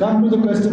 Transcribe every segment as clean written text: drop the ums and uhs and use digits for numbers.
Come to the question,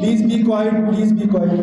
Please be quiet. Please be quiet.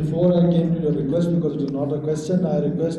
Before I came to your request, because it is not a question, I request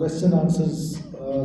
question answers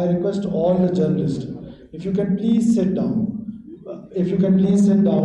I request all the journalists, if you can please sit down. If you can please sit down.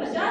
50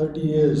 30 years,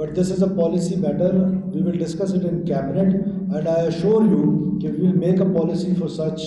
but this is a policy matter. We will discuss it in cabinet, and I assure you that we will make a policy for such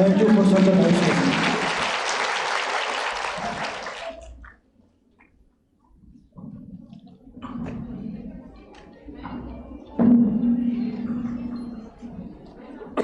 Thank you for such a nice question.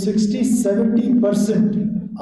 60-70%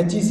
HEC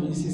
VC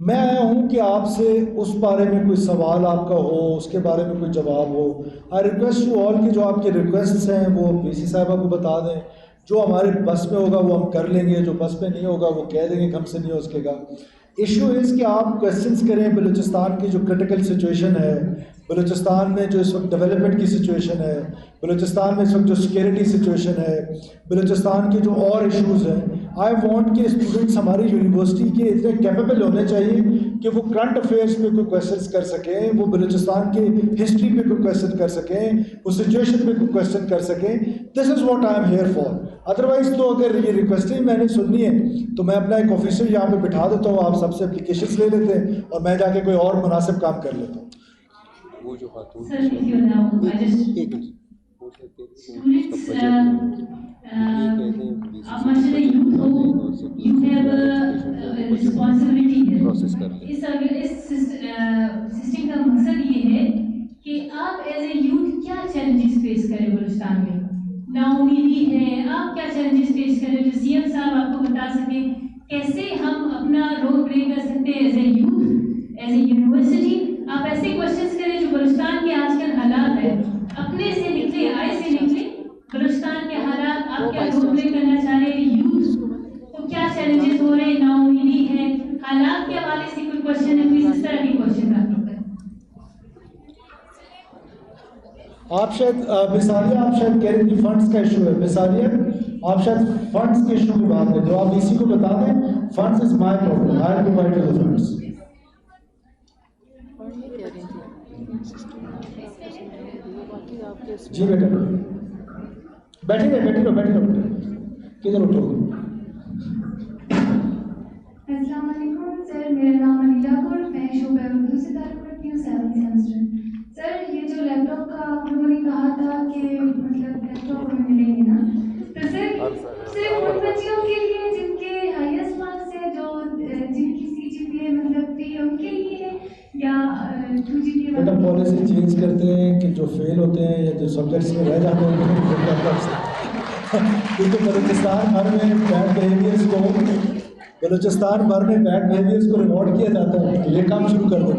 میں آیا ہوں کہ آپ سے اس بارے میں کوئی سوال آپ کا ہو, اس کے بارے میں کوئی جواب ہو. آئی ریکویسٹ ٹو آل کہ جو آپ کے ریکویسٹس ہیں وہ پی سی صاحبہ کو بتا دیں. جو ہمارے بس میں ہوگا وہ ہم کر لیں گے, جو بس میں نہیں ہوگا وہ کہہ دیں گے کہ ہم سے نہیں ہو سکے گا. ایشو از کہ آپ کویشچنس کریں بلوچستان کی جو کرٹیکل سچویشن ہے, بلوچستان میں جو اس وقت ڈیولپمنٹ کی سچویشن ہے, بلوچستان میں اس وقت جو سیکیورٹی سچویشن ہے, بلوچستان کے جو اور ایشوز ہیں. آئی وانٹ کہ اسٹوڈنٹس ہماری یونیورسٹی کے اتنے کیپیبل ہونے چاہیے کہ وہ کرنٹ افیئرس پہ کوئی کویشچنس کر سکیں, وہ بلوچستان کے ہسٹری پہ کوئی کویشچن کر سکیں, وہ سچویشن پہ کوئی کویشچن کر سکیں. This is what I am here for. Otherwise تو اگر یہ ریکویسٹیں میں نے سننی ہے تو میں اپنا ایک آفیسر یہاں پہ بٹھا دیتا ہوں, آپ سب سے اپلیکیشنس لے لیتے ہیں اور میں جا کے کوئی اور مناسب کام کر لیتا ہوں. وہ جو خاتون پروسیس کر لیں. اس سسٹم کا مقصد یہ ہے کہ آپ ایز اے یوتھ کیا چیلنجز فیس کریں بلوچستان میں. نا امیدی ہے, آپ کیا چیلنجز فیس کریں جو سی ایم صاحب آپ کو بتا سکیں کیسے ہم اپنا رول پلے کر سکتے ہیں as a youth, as a university. آپ ایسے کوشچنس کریں جو بلوچستان کے آج کل حالات ہیں, اپنے سے نکلے, آئے سے نکلے. بلوچستان کے حالات آپ کیا رول پلے کرنا چاہ رہے ہیں, یوتھ کو کیا چیلنجز ہو رہے ہیں, نا امیدی ہے, حالات کے حوالے سے کوئی کوشچن ہے, پلیز اس طرح کی کوشچن آپ لوگ کریں. آپ شاید مثالیہ آپ شاید کہہ رہے تھے فنڈس کا ایشو ہے. مثالیہ آپ شاید فنڈس کے ایشو کی بات کریں, جو آپ اسی کو بتا دیں. Funds is my problem, I will provide you the funds. جی بیٹا بیٹھے رہو کدھر اٹھو. السلام علیکم سر, میرا نام انیلا کور, میں شعبہ اردو سے تعلق رکھتی ہوں, 7th سیمسٹر. سر یہ جو لیپ ٹاپ کا آپ لوگوں نے کہا تھا کہ مطلب لیپ ٹاپ ہمیں ملیں گے نا, تو سر صرف ان بچیوں کے لیے جن کے ہائیسٹ مارکس ہے, جو جن کی سی جی پی اے مطلب 3 ان کے لیے, یا 2 جی پی اے. بیٹا پالیسی چینج کرتے ہیں کہ جو فیل ہوتے ہیں یا جو سبجیکٹس میں رہ جاتے ہیں, کیونکہ بلوچستان بھر میں بیڈ بیہیویئرس کو ریوارڈ کیا جاتا ہے. یہ کام شروع کر دیں.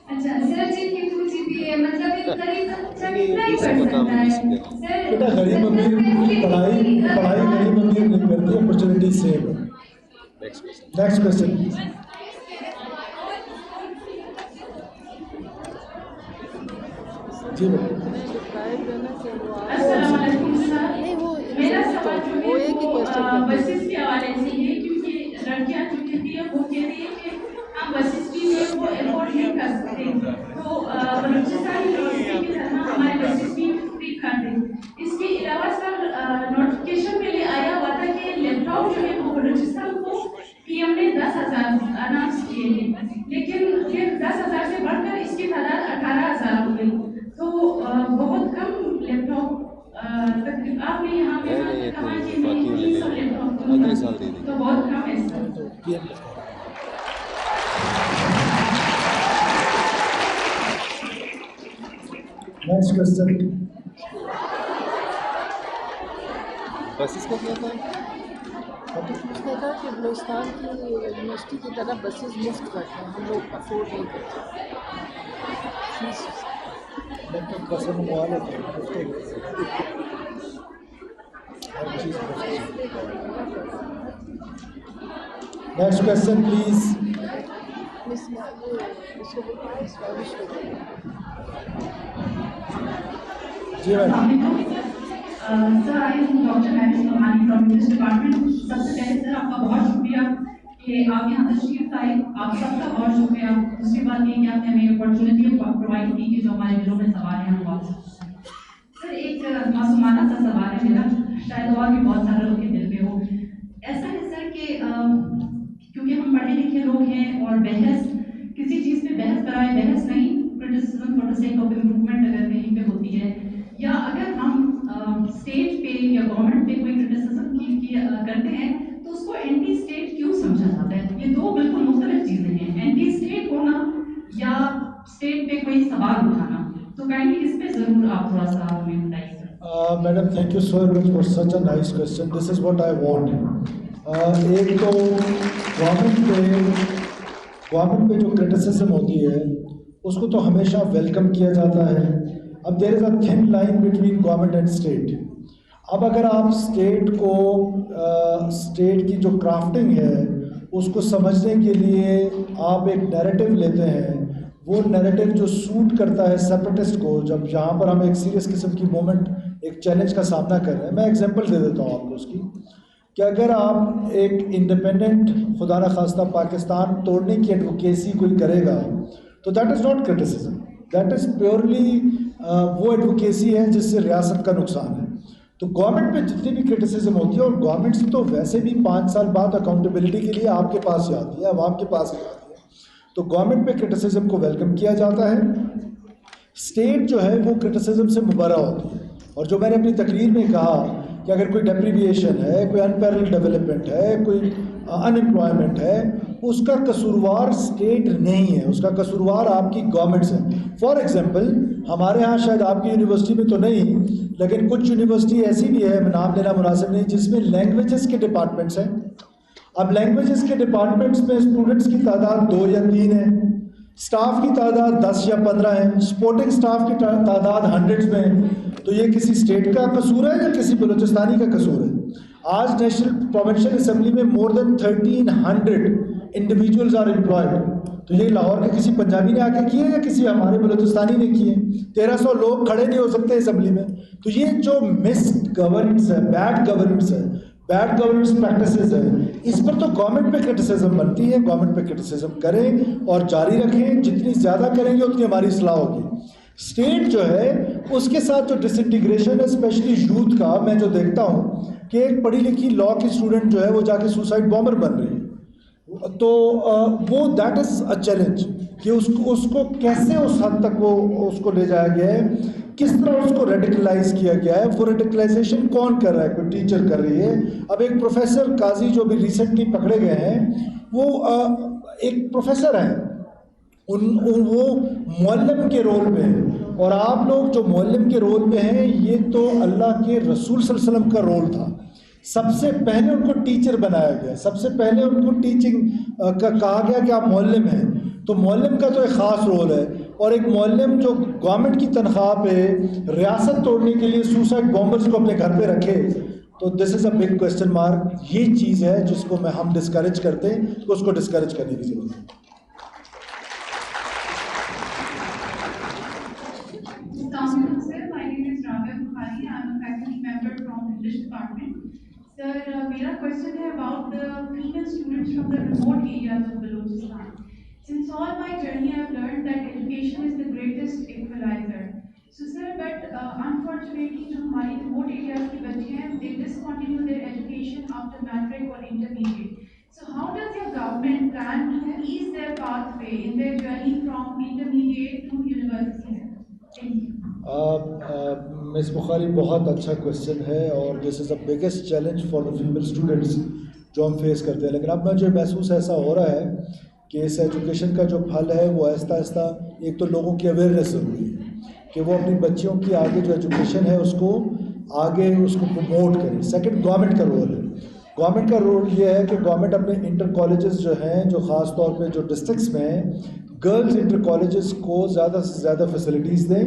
اچھا سر, جن کی 2 جی پی اے مطلب ایک غریب بچہ کتنا ہی پڑھ سکتا ہے. بیٹا غریب امیر پڑھائی غریب امیر نہیں کرتی, اپرچونیٹی سیم ہے. Next question. جی السلام علیکم سر, میرا سوال جو ہے وہ بسیز کے حوالے سے ہے, کیونکہ لڑکیاں جو کہتی ہیں وہ کہہ رہی ہے کہ ہم بسیز بھی جو ہے وہ افورڈ نہیں کر سکتے, تو بلوچستان یونیورسٹی کی طرح ہمارے بسیز بھی فری کر دیں. اس کے علاوہ سر نوٹیفکیشن میں آیا ہوا تھا کہ لیپ ٹاپ جو ہے وہ بلوچستان کو پی ایم نے 10,000 اناؤنس کیے ہیں, لیکن پھر 10,000 سے بڑھ کر اس کی تعداد 18,000 ہو گئی. تو بہت کم لیپ ٹاپ آپ نے یہاں پہ کہا کہ میں 300 لیپ ٹاپ دوں گا, تو بہت کم ہے سر. Next question. بسیز کا کیا تھا؟ اس نے کہا کہ بلوچستان کی یونیورسٹی کی طرح بسیز مفت کرتے ہیں, ہم لوگ افورڈ نہیں کرتے. Next question please. جی میڈم. سر آئی ہوں doctor Maris Nomani from English department. سب سے پہلے سر آپ کا بہت شکریہ کہ آپ یہاں تشریف لائے, آپ سب کا بہت شکریہ. دوسری بات یہ کہ آپ نے ہمیں اپارچونیٹی پرووائڈ کی کہ جو ہمارے دلوں میں سوال ہیں ہم بات سکتے ہیں. سر ایک معصومانہ سا سوال ہے میرا, شاید اور بھی بہت سارے لوگ کے دل میں ہو. ایسا ہے سر کہ کیونکہ ہم پڑھے لکھے لوگ ہیں اور بحث کسی چیز پہ بحث کرائے بحث نہیں, criticism for the sake of improvement اگر کہیں پہ ہوتی ہے, یا اگر ہم اسٹیٹ پہ یا گورنمنٹ پہ کوئی کرٹیسزم کرتے ہیں تو اس کو اینٹی اسٹیٹ کیوں سمجھا جاتا ہے؟ یہ دو بالکل مختلف چیزیں ہیں, اینٹی اسٹیٹ ہونا یا اسٹیٹ پہ کوئی سوال اٹھانا. تو کائنڈلی اس پہ ضرور آپ تھوڑا سا ہمیں بتائیے sir. Madam thank you so much for such a nice question. This is what I want. ایک تو گورنمنٹ پہ گورنمنٹ پہ جو کرٹیسزم ہوتی ہے اس کو تو ہمیشہ ویلکم کیا جاتا ہے. اب there is a thin line between government and state. اب اگر آپ اسٹیٹ کی جو کرافٹنگ ہے اس کو سمجھنے کے لیے آپ ایک نیریٹو لیتے ہیں, وہ نیریٹو جو سوٹ کرتا ہے سیپریٹسٹ کو, جب یہاں پر ہم ایک سیریس قسم کی مومنٹ, ایک چیلنج کا سامنا کر رہے ہیں. میں ایگزامپل دے دیتا ہوں آپ کو اس کی, کہ اگر آپ ایک انڈیپینڈنٹ خدا نخواستہ پاکستان توڑنے کی ایڈوکیسی کوئی کرے گا تو that is not criticism, that is purely وہ ایڈوکیسی ہے جس سے ریاست کا نقصان ہے. تو گورنمنٹ پہ جتنی بھی کرٹیسزم ہوتی ہے, اور گورنمنٹ سے تو ویسے بھی 5 سال بعد اکاؤنٹیبلٹی کے لیے آپ کے پاس ہی آتی ہے, عوام کے پاس ہی آتی ہے, تو گورنمنٹ پہ کرٹیسزم کو ویلکم کیا جاتا ہے. اسٹیٹ جو ہے وہ کرٹیسزم سے مبرہ ہوتی ہے. اور جو میں نے اپنی تقریر میں کہا کہ اگر کوئی ڈیپریویشن ہے, کوئی انپیرل ڈیولپمنٹ ہے, کوئی انمپلائمنٹ ہے, اس کا قصوروار اسٹیٹ نہیں ہے, اس کا قصوروار آپ کی گورنمنٹس ہے. فار ایگزامپل ہمارے ہاں شاید آپ کی یونیورسٹی میں تو نہیں, لیکن کچھ یونیورسٹی ایسی بھی ہے, میں نام لینا مناسب نہیں, جس میں لینگویجز کے ڈپارٹمنٹس ہیں. اب لینگویجز کے ڈپارٹمنٹس میں اسٹوڈنٹس کی تعداد 2 یا 3 ہے, اسٹاف کی تعداد 10 یا 15 ہے, سپورٹنگ اسٹاف کی تعداد 100 میں ہے. تو یہ کسی اسٹیٹ کا قصور ہے یا کسی بلوچستانی کا قصور ہے؟ آج نیشنل پروونشل اسمبلی میں مور دین 1300 انڈیویجولز آر امپلائڈ. تو یہ لاہور کے کسی پنجابی نے آ کے کیے یا کسی ہمارے بلوچستانی نے کیے؟ 1300 لوگ کھڑے نہیں ہو سکتے اسمبلی میں. تو یہ جو مس گورننس ہے, بیڈ گورننس ہے, بیڈ گورننس پریکٹسز ہے, اس پر تو گورنمنٹ پہ کرٹیسزم بنتی ہے. گورنمنٹ پہ کرٹیسزم کریں اور جاری رکھیں, جتنی زیادہ کریں گے اتنی ہماری اصلاح ہوگی. اسٹیٹ جو ہے اس کے ساتھ جو ڈس انٹیگریشن ہے اسپیشلی یوتھ کا, میں جو دیکھتا ہوں کہ ایک پڑھی لکھی لاء کی اسٹوڈنٹ جو ہے وہ جا کے سوسائڈ بامبر بن رہی ہے, تو وہ دیٹ از اے چیلنج کہ اس کو کیسے اس حد تک وہ اس کو لے جایا گیا ہے, کس طرح اس کو ریڈیکلائز کیا گیا ہے. وہ ریڈیکلائزیشن کون کر رہا ہے؟ کوئی ٹیچر کر رہی ہے. اب ایک پروفیسر قاضی جو بھی ریسنٹلی پکڑے گئے ہیں, وہ ایک پروفیسر ہیں, وہ معلم کے رول میں ہیں, اور آپ لوگ جو معلم کے رول میں ہیں, یہ تو اللہ کے رسول صلی اللہ علیہ وسلم کا رول تھا. سب سے پہلے ان کو ٹیچر بنایا گیا, سب سے پہلے ان کو ٹیچنگ کا کہا گیا کہ آپ معلم ہیں. تو معلم کا تو ایک خاص رول ہے, اور ایک معلم جو گورنمنٹ کی تنخواہ پہ ریاست توڑنے کے لیے سوسائڈ بامبرز کو اپنے گھر پہ رکھے, تو دس is a big question mark. یہ چیز ہے جس کو ہم ڈسکریج کرتے ہیں, تو اس کو ڈسکریج کرنے کی ضرورت ہے. میرا question ہے about the female students from the remote areas of Balochistan. Since all my journey, I have learned that education is the greatest equalizer. So sir, but unfortunately, جو ہماری remote areas کی بچے ہیں, they discontinue their education after matric or intermediate. So how does your government plan to ease their pathway in their journey from intermediate to university? Thank you. مس بخاری, بہت اچھا question ہے, اور this is the biggest challenge for the female students جو ہم face کرتے ہیں. لیکن اب مجھے محسوس ایسا ہو رہا ہے کہ اس ایجوکیشن کا جو پھل ہے وہ آہستہ آہستہ, ایک تو لوگوں کی اویئرنیس ضروری ہے کہ وہ اپنی بچیوں کی آگے جو ایجوکیشن ہے اس کو آگے اس کو پروموٹ کریں. سیکنڈ, گورنمنٹ کا رول ہے. گورنمنٹ کا رول یہ ہے کہ گورنمنٹ اپنے انٹر کالجز جو ہیں, جو خاص طور پہ جو ڈسٹرکٹس میں ہیں, گرلز انٹر کالجز کو زیادہ سے زیادہ فیسلٹیز دیں.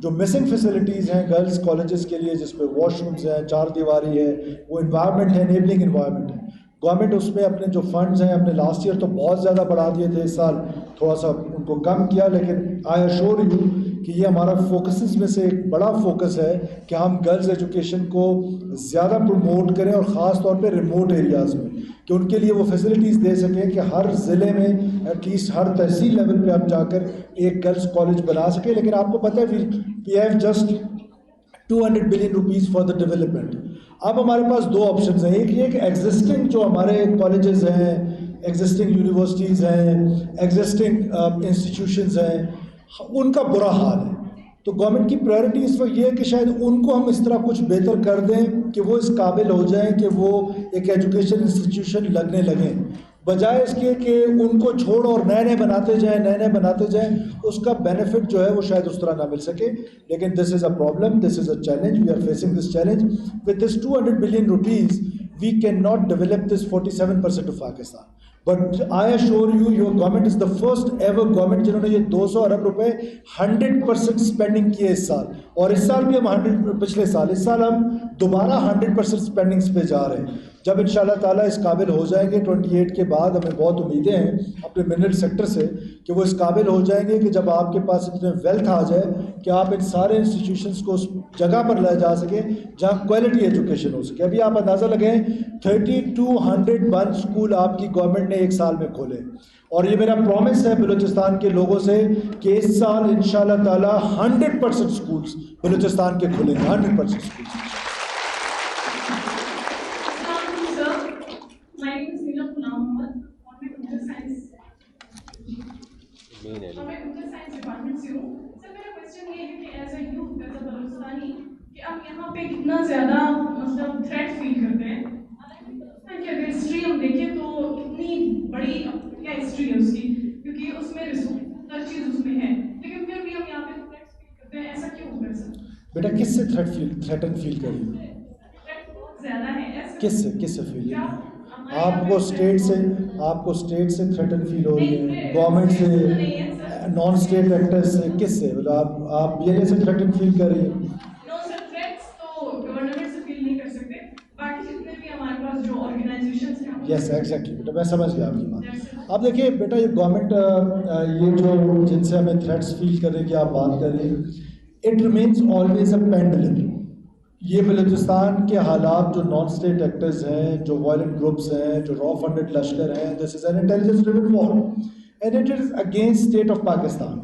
جو مسنگ فیسلٹیز ہیں گرلز کالجز کے لیے, جس پہ واش رومز ہیں, 4 دیواری ہے, وہ انوائرمنٹ ہے, انیبلنگ انوائرمنٹ ہے. گورنمنٹ اس میں اپنے جو فنڈز ہیں, اپنے لاسٹ ایئر تو بہت زیادہ بڑھا دیے تھے, اس سال تھوڑا سا ان کو کم کیا, لیکن آئی ایشور یو کہ یہ ہمارا فوکسز میں سے ایک بڑا فوکس ہے کہ ہم گرلز ایجوکیشن کو زیادہ پروموٹ کریں, اور خاص طور پہ ریموٹ ایریاز میں, کہ ان کے لیے وہ فیسلٹیز دے سکیں کہ ہر ضلع میں ایٹ لیسٹ ہر تحصیل لیول پہ ہم جا کر ایک گرلز کالج بنا سکیں. لیکن آپ کو پتہ ہے we have just 200 billion rupees for the development. اب ہمارے پاس 2 آپشنز ہیں. ایک یہ کہ ایگزسٹنگ جو ہمارے کالجز ہیں, ایگزسٹنگ یونیورسٹیز ہیں, ایگزسٹنگ انسٹیٹیوشنز ہیں, ان کا برا حال ہے. تو گورنمنٹ کی پرائرٹی اس وقت یہ ہے کہ شاید ان کو ہم اس طرح کچھ بہتر کر دیں کہ وہ اس قابل ہو جائیں کہ وہ ایک ایجوکیشن انسٹیٹیوشن لگنے لگیں, بجائے اس کے کہ ان کو چھوڑ اور نئے نئے بناتے جائیں. اس کا بینیفٹ جو ہے وہ شاید اس طرح نہ مل سکے. لیکن this is a problem, this is a challenge, we are facing this challenge. With this 200 billion rupees we can not develop this 47% of Pakistan. But I assure you your government is the first ever government جنہوں نے یہ 200 ارب روپے 100% spending کیے اس سال, اور اس سال بھی ہم پچھلے سال, اس سال ہم دوبارہ 100% اسپینڈنگس پہ جا رہے ہیں. جب ان شاء اللہ تعالیٰ اس قابل ہو جائیں گے 28 کے بعد, ہمیں بہت امیدیں ہیں اپنے منرل سیکٹر سے کہ وہ اس قابل ہو جائیں گے کہ جب آپ کے پاس اتنے ویلتھ آ جائے کہ آپ ان سارے انسٹیٹیوشنس کو اس جگہ پر لے جا سکیں جہاں کوالٹی ایجوکیشن ہو سکے. ابھی آپ اندازہ لگائیں 3201 اسکول آپ کی گورنمنٹ نے ایک سال میں کھولے, اور یہ میرا پرومس ہے بلوچستان کے لوگوں سے کہ اس سال ان شاء اللہ تعالیٰ 100% اسکولس بلوچستان کے کھلیں گے, 100% اسکولس. یہاں پہ کتنا زیادہ مطلب تھریٹ فیل کرتے ہیں کہ اگر ہسٹری ہم دیکھیں تو کتنی بڑی کیا ہسٹری ہے اس کی, کیونکہ اس میں ہر چیز اس میں ہے, لیکن پھر بھی ہم یہاں پہ تھریٹ فیل کرتے ہیں. ایسا کیوں کر سکتے بیٹا؟ کس سے تھریٹن فیل کر رہی ہے؟ زیادہ ہے کس سے فیل ہے؟ آپ کو اسٹیٹ سے تھریٹن فیل ہو رہی ہے, گورنمنٹ سے, نان اسٹیٹ ایکٹر سے, کس سے؟ مطلب آپ بی ایل اے سے تھریٹن فیل کر رہی ہیں؟ یس ایگزیکٹلی بیٹا, میں سمجھ گیا آپ کی بات. آپ دیکھیے بیٹا, یہ گورنمنٹ یہ جو جن سے ہمیں تھریٹس فیل کر رہے ہیں کہ آپ بات کر رہے ہیں, it remains always a pendulum. یہ بلوچستان کے حالات جو نان اسٹیٹ ایکٹرز ہیں, جو وائلنٹ گروپس ہیں, جو را فنڈڈ لشکر ہیں, this is an intelligence driven war and it is against state of Pakistan.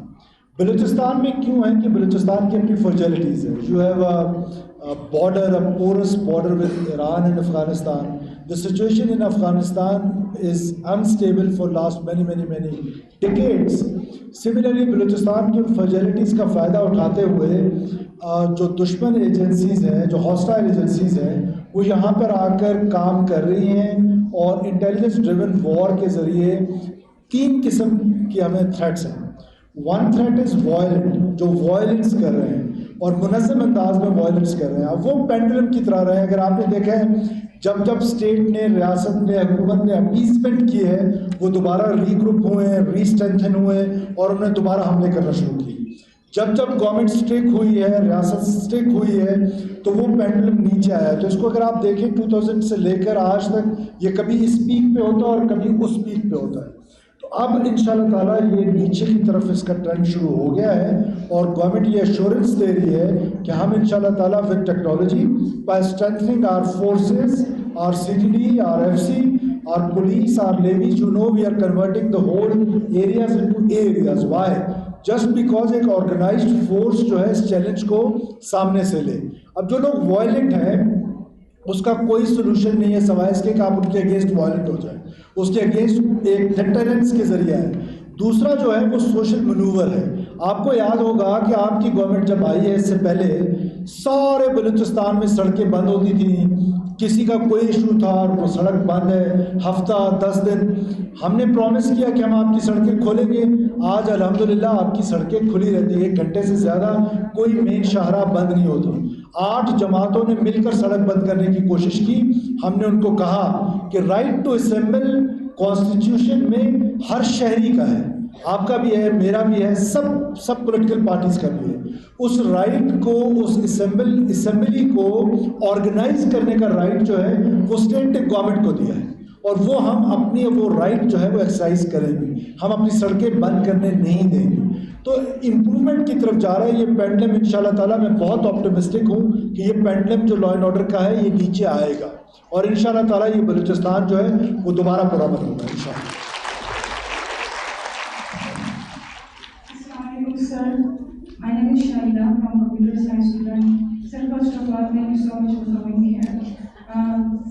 Balochistan میں کیوں ہے کہ بلوچستان کی اپنی فرجیلٹیز ہیں. You have a border, a porous border with Iran and Afghanistan. The situation in Afghanistan is unstable for last many decades. Similarly, Balochistan کی ان فرجیلٹیز کا فائدہ اٹھاتے ہوئے جو دشمن ایجنسیز ہیں, جو ہاسٹائل ایجنسیز ہیں, وہ یہاں پر آ کر کام کر رہی ہیں, اور انٹیلیجنس ڈریون وار کے ذریعے 3 قسم کی ہمیں تھریٹس ہیں. ون تھریٹ از وائلنٹ, جو وائلنس کر رہے ہیں اور منظم انداز میں وائلنس کر رہے ہیں. اب وہ پینڈولم کی طرح رہے ہیں. اگر آپ نے دیکھا ہے جب اسٹیٹ نے, ریاست نے, حکومت نے اپیسمنٹ کی ہے, وہ دوبارہ ری گروپ ہوئے ہیں, ری اسٹرینتھن ہوئے, اور انہوں نے دوبارہ حملے کرنا شروع کی. جب گورنمنٹ اسٹیک ہوئی ہے, ریاست اسٹیک ہوئی ہے, تو وہ پینڈولم نیچے آیا. تو اس کو اگر آپ دیکھیں 2000 سے لے کر آج تک یہ کبھی اس پیک پہ ہوتا ہے اور کبھی اس پیک پہ ہوتا ہے. تو اب ان شاء اللہ تعالیٰ یہ نیچے کی طرف اس کا ٹرینڈ شروع ہو گیا ہے, اور گورنمنٹ یہ ایشورنس دے رہی ہے کہ ہم ان شاء اللہ تعالیٰ with technology, by strengthening our forces, our CTD, our FC, our police, our levies, you know we are converting the whole areas into areas. Why? Just because ایک آرگنائزڈ فورس جو ہے اس چیلنج کو سامنے سے لے. اب جو لوگ وائلنٹ ہیں اس کا کوئی سلوشن نہیں ہے سوائے اس کے کہ آپ ان کے اگینسٹ وائلنٹ ہو جائیں. اس کے اگینسٹ ایک ڈیٹرنس کے ذریعہ ہے. دوسرا جو ہے وہ سوشل منوور ہے. آپ کو یاد ہوگا کہ آپ کی گورنمنٹ جب آئی ہے اس سے پہلے سارے بلوچستان میں سڑکیں بند ہوتی تھیں, کسی کا کوئی ایشو تھا اور وہ سڑک بند ہے ہفتہ 10 دن. ہم نے پرومس کیا کہ ہم آپ کی سڑکیں کھولیں گے. آج الحمدللہ آپ کی سڑکیں کھلی رہتی ہیں, 1 گھنٹے سے زیادہ کوئی مین شاہراہ بند نہیں ہوتا. 8 جماعتوں نے مل کر سڑک بند کرنے کی کوشش کی. ہم نے ان کو کہا کہ رائٹ ٹو اسمبل کانسٹیٹیوشن میں ہر شہری کا ہے, آپ کا بھی ہے, میرا بھی ہے, سب پولیٹیکل پارٹیز کا بھی ہے. اس رائٹ کو, اس اسمبلی کو آرگنائز کرنے کا رائٹ جو ہے وہ اسٹیٹ نے گورنمنٹ کو دیا ہے, اور وہ ہم اپنی وہ رائٹ جو ہے وہ ایکسرسائز کریں گے. ہم اپنی سڑکیں بند کرنے نہیں دیں گے. تو امپرومنٹ کی طرف جا رہا ہے یہ پینڈلم. ان شاء اللہ تعالیٰ میں بہت آپٹمسٹک ہوں کہ یہ پینڈلم جو لا اینڈ آرڈر کا ہے یہ نیچے آئے گا, اور ان شاء اللہ تعالیٰ یہ بلوچستان جو ہے وہ دوبارہ پرامن ہوگا ان شاء اللہ. Sir, my name is Shaila from Computer Science student. Sir, first of all, thank you so much for coming here.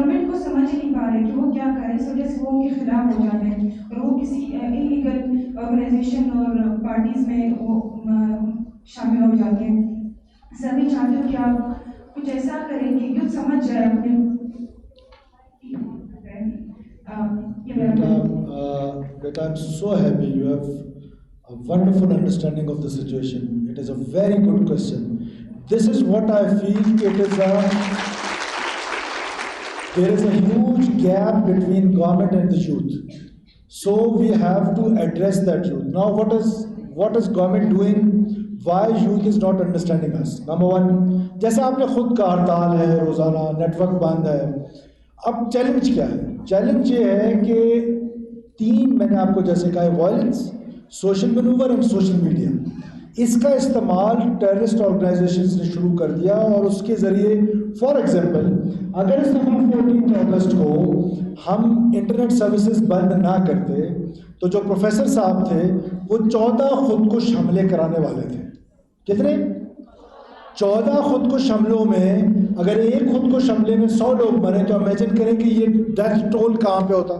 Government کو سمجھ ہی نہیں پا رہے کہ وہ کیا کریں، اس وجہ سے وہ ان کے خلاف ہو جاتے ہیں اور وہ کسی انلیگل آرگنائزیشن اور پارٹیز میں وہ شامل ہو جاتے ہیں. سر میں چاہتی ہوں کہ آپ کچھ ایسا کریں کہ یوتھ سمجھ جائے اپنے. Beta, I'm so happy you have a wonderful understanding of the situation. It is a very good question. This is what I feel. There is a huge gap between government and the youth. So we have to address that youth. Now what is government doing? Why youth is not understanding us? Number one, جیسے آپ نے خود کا ہڑتال ہے روزانہ، net work بند ہے. اب چیلنج کیا ہے؟ چیلنج یہ ہے کہ تین میں نے آپ کو جیسے کہا ہے، violence, social manoeuvre and social media. اس کا استعمال ٹیررسٹ آرگنائزیشنز نے شروع کر دیا اور اس کے ذریعے فار ایگزامپل اگر اس دفعہ 14 اگست کو ہم انٹرنیٹ سروسز بند نہ کرتے تو جو پروفیسر صاحب تھے وہ 14 خودکش حملے کرانے والے تھے. کتنے؟ 14 خودکش حملوں میں اگر ایک خودکش حملے میں 100 لوگ مرے تو امیجن کریں کہ یہ ڈیتھ ٹول کہاں پہ ہوتا.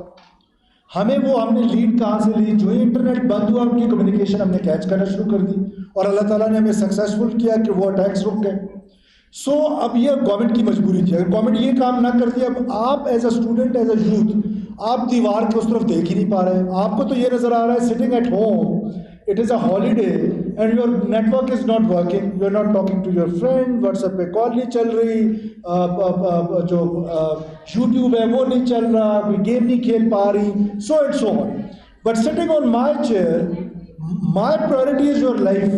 ہم نے لیڈ کہاں سے لی؟ جو ہی انٹرنیٹ بند ہوا ان کی کمیونیکیشن ہم نے کیچ کرنا شروع کر دی اور اللہ تعالیٰ نے ہمیں سکسیسفل کیا کہ وہ اٹیکس رک گئے. سو اب یہ گورنمنٹ کی مجبوری تھی. اگر گورنمنٹ یہ کام نہ کرتی، اب آپ as a student, as a youth, آپ دیوار کے اس طرف دیکھ ہی نہیں پا رہے. آپ کو تو یہ نظر آ رہا ہے sitting at home, it is a holiday and your network is not working, you are not talking to your friend, WhatsApp پہ کال نہیں چل رہی، جو یوٹیوب ہے وہ نہیں چل رہا، کوئی گیم نہیں کھیل پا رہی، so and so on. But sitting on my chair, my priority is your life,